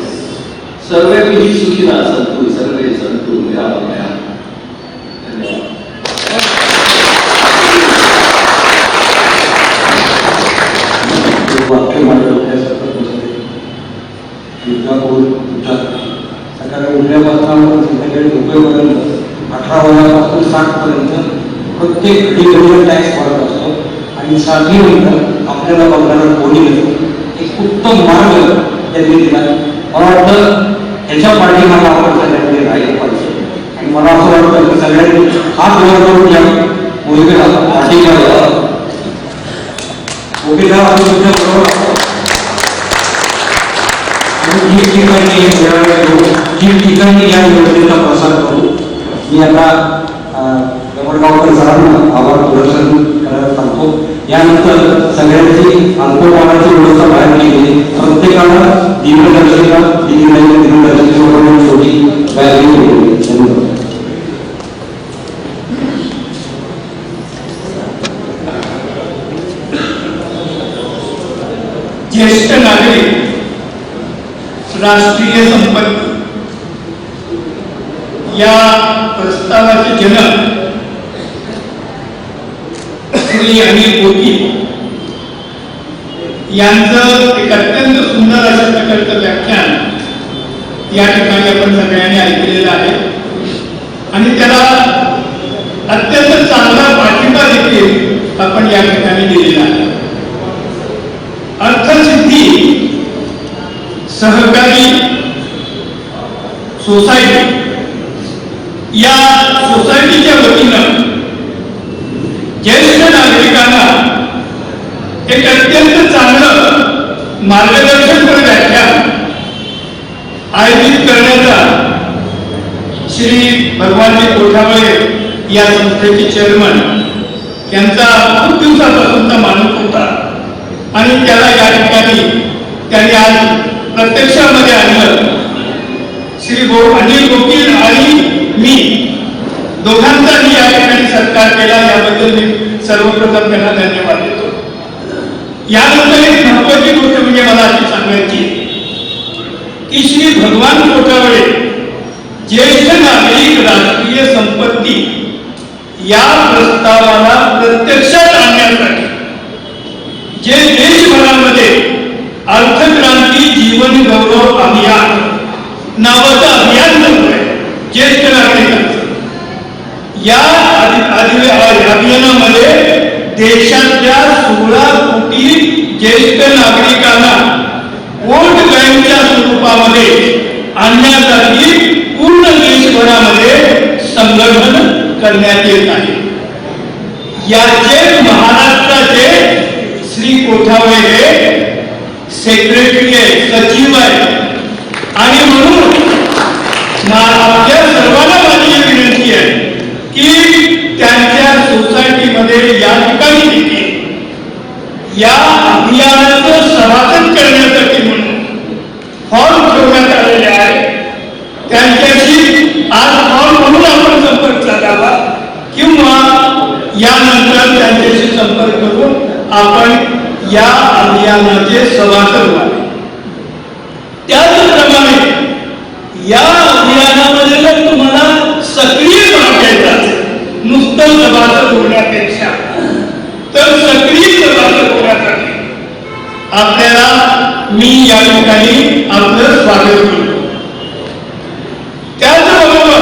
S3: सर्वे सुखीना संतु, सर्वे संतु निरामया. धन्यवाद.
S1: वाक्य माझ्या डोक्यासारखं बसते. युद्धा करून तुमच्या सकाळी उठल्यापासून संध्याकाळी झोपेपर्यंत 18 वयापासून 60 पर्यंत प्रत्येक घडीवर टॅक्स भरत असतो. आणि 60 नंतर आपल्याला बघणारा कोणी नसतो. एक उत्तम मार्ग त्यांनी दिला. मला वाटतं ह्याच्या पाठीमागे आपण सगळ्यांनी राहिले पाहिजे. आणि मला असं वाटतं की सगळ्यांनी हात वर करून या मोहिमेला पाठीमागे ओके का तुमच्या बरोबर ठिकठिकाणी या योजनेचा प्रसार करू. मी आता यवतमाळकर सरांना आभार प्रदर्शन करायला सांगतो. यानंतर सगळ्यांची अल्पपानाची व्यवस्था बाहेर केली. प्रत्येकाला दिव्यदर्शिका दिव्यदर्शिका छोटी बॅग केली. धन्यवाद.
S4: ज्येष्ठ नागरिक, राष्ट्रीय संपत्ती या प्रस्तावाचे जनक श्री अनिल गोटी यांचं एक अत्यंत सुंदर अशा प्रकारचं व्याख्यान या ठिकाणी आपण सगळ्यांनी ऐकलेलं आहे. आणि त्याला अत्यंत चांगला पाठिंबा देखील आपण या ठिकाणी दिलेला आहे. अर्थसिद्धी सहकारी सोसायटी या सोसायटीच्या वतीनं ज्येष्ठ नागरिकांना एक अत्यंत चांगलं मार्गदर्शनपर व्याख्यान आयोजित करण्याचा श्री भगवानजी कोठावळे या संस्थेचे चेअरमन यांचा खूप दिवसापासूनचा मानस होता आणि त्याला या ठिकाणी त्यांनी आज प्रत्यक्षामध्ये आणलं. श्री अनिल गोकील आणि मी दोघांचाही या ठिकाणी सत्कार केला, याबद्दल मी सर्वप्रथम त्यांना धन्यवाद देतो. यानंतर एक महत्वाची गोष्ट म्हणजे मला अशी सांगायची की श्री भगवान कोठावळे ज्येष्ठ नागरिक राष्ट्रीय संपत्ती या प्रस्तावाला प्रत्यक्षात आणण्यासाठी जे देशभरामध्ये अर्थक्रांती जीवन गौरव अभियान नावाचं अभियान चालू आहे ज्येष्ठ नागरिकांचं, या अभियानामध्ये देशातल्या 16 कोटी ज्येष्ठ नागरिकांना वोट बँकच्या स्वरूपामध्ये आणण्यासाठी पूर्ण देशभरामध्ये संघटन करण्यात येत आहे. याचे महाराष्ट्राचे श्री कोठावळे हे सेक्रेटरी आहे, सचिव आहे आणि म्हणून आपल्या सर्वांना माझी विनंती आहे की त्यांच्या सोसायटीमध्ये या ठिकाणी देखील या अभियानाचं सभासद करण्यासाठी म्हणून फॉर्म ठेवण्यात आलेले आहे. त्यांच्याशी आज फॉर्म म्हणून आपण संपर्क साधावा किंवा यानंतर त्यांच्याशी संपर्क करून आपण या अभियानाचे सभासद व्हावे. त्याचप्रमाणे या अभियानामध्ये जर तुम्हाला सक्रिय भाग घ्यायचा नुसतं सभासद होण्यापेक्षा तर सक्रिय सभासद होण्यासाठी आपल्याला मी या ठिकाणी आपलं स्वागत करतो. त्याचबरोबर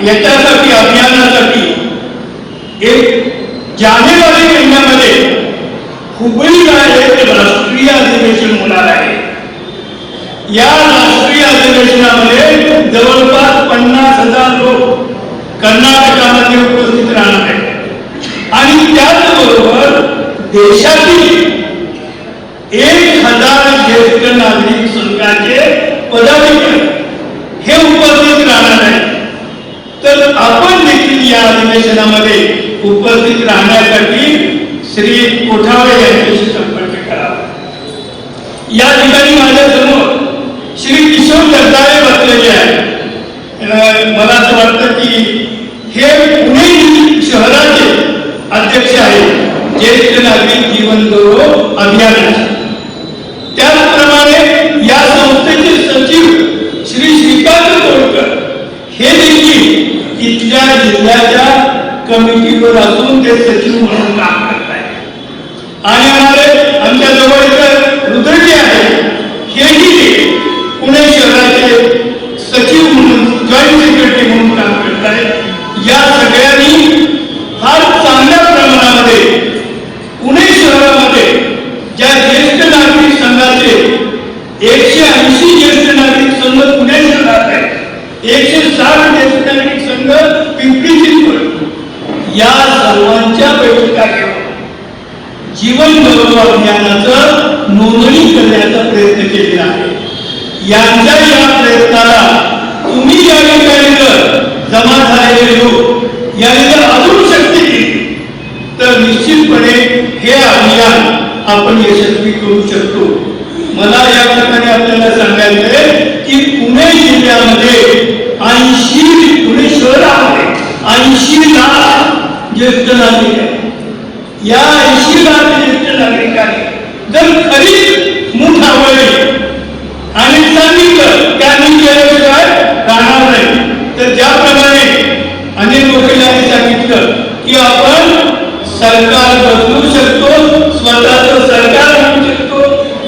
S4: याच्यासाठी अभियानासाठी एक जानेवारी महिन्यामध्ये हुबळीला एक राष्ट्रीय अधिवेशन होणार आहे. या राष्ट्रीय अधिवेशनामध्ये जवळपास 50,000 लोक कर्नाटकामध्ये उपस्थित राहणार आहेत आणि त्याचबरोबर देशातील 1,000 ज्येष्ठ नागरिक संघाचे पदाधिकारी हे उपस्थित राहणार आहेत. तर आपण देखील या अधिवेशनामध्ये उपस्थित राहण्यासाठी श्री कोठावळे यांच्याशी संपर्क करावा. या ठिकाणी माझ्या समोर श्री किशोर जगदाळे बसलेले आहेत. मला असं वाटतं की हे पुणे शहराचे अध्यक्ष आहेत ज्येष्ठ नागरिक जीवन गौरव अभियानाचे. त्याचप्रमाणे या संस्थेचे सचिव श्री श्रीकांत तोडकर हे देखील इथल्या जिल्ह्याच्या कमिटीवर असून ते सचिव म्हणून काम करत आहेत आणि आमच्या जवळ इतर रुद्रजी आहेत हेही पुणे शहराचे सचिव म्हणून जॉईंट सेक्रेटरी म्हणून काम करत आहेत. या सगळ्यांनी फार चांगल्या प्रमाणामध्ये पुणे शहरामध्ये ज्या ज्येष्ठ नागरिक संघाचे 180 ज्येष्ठ नागरिक संघ पुणे शहरात आहेत, 160 ज्येष्ठ नागरिक संघ पिंपरी चिंचवड, या सर्वांच्या बैठका घेऊन जीवन गौरव अभियानाचं नोंदणी करण्याचा प्रयत्न केलेला आहे. यांच्या या प्रयत्नाला तुम्ही या ठिकाणी जर जमा झालेले लोक यांनी जर अजून शक्ती दिली तर निश्चितपणे हे अभियान आपण यशस्वी करू शकतो. मला या ठिकाणी आपल्याला सांगायचं आहे की पुणे जिल्ह्यामध्ये 80 पुणे शहरामध्ये 80 लाख ज्येष्ठ नागरिक आहेत. या 80 लाख ज्येष्ठ नागरिकांनी जर खरी मूठ आवडली आणि सांगितलं त्यांनी केल्याशिवाय राहणार नाही. तर ज्याप्रमाणे अनिल गोकील यांनी सांगितलं की आपण सरकार बदलू शकतो, स्वतःचं सरकार आणू शकतो,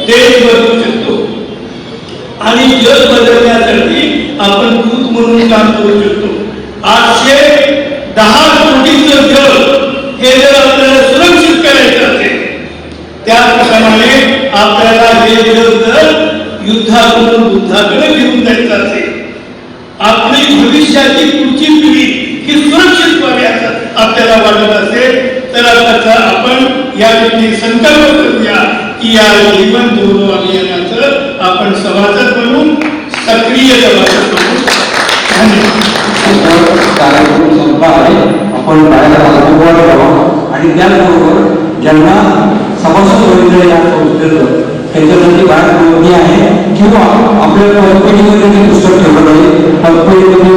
S4: देश बदलू शकतो आणि जग बदलण्यासाठी आपण दूत म्हणून काम करू शकतो. 810 कोटीचं जग आपल्याला हे जग जर युद्धाकडून बुद्धाकडे घेऊन जायचं असेल, आपली भविष्याची पुढची पिढी ही सुरक्षित व्हावी असं आपल्याला वाटत असेल, तर आता आपण या ठिकाणी संकल्प करूया की या जीवन गौरव अभियानाचं आपण सभासद म्हणून सक्रिय सभासद म्हणून
S5: कार्यक्रम संपला आहे. आपण बाहेर करावा आणि त्याचबरोबर ज्यांना सभासद व्हायचं या संस्थेचं त्याच्यासाठी बाहेर नोंदणी आहे किंवा आपल्या कंपनीमध्ये पुस्तक ठेवलं आहे, कंपनीमध्ये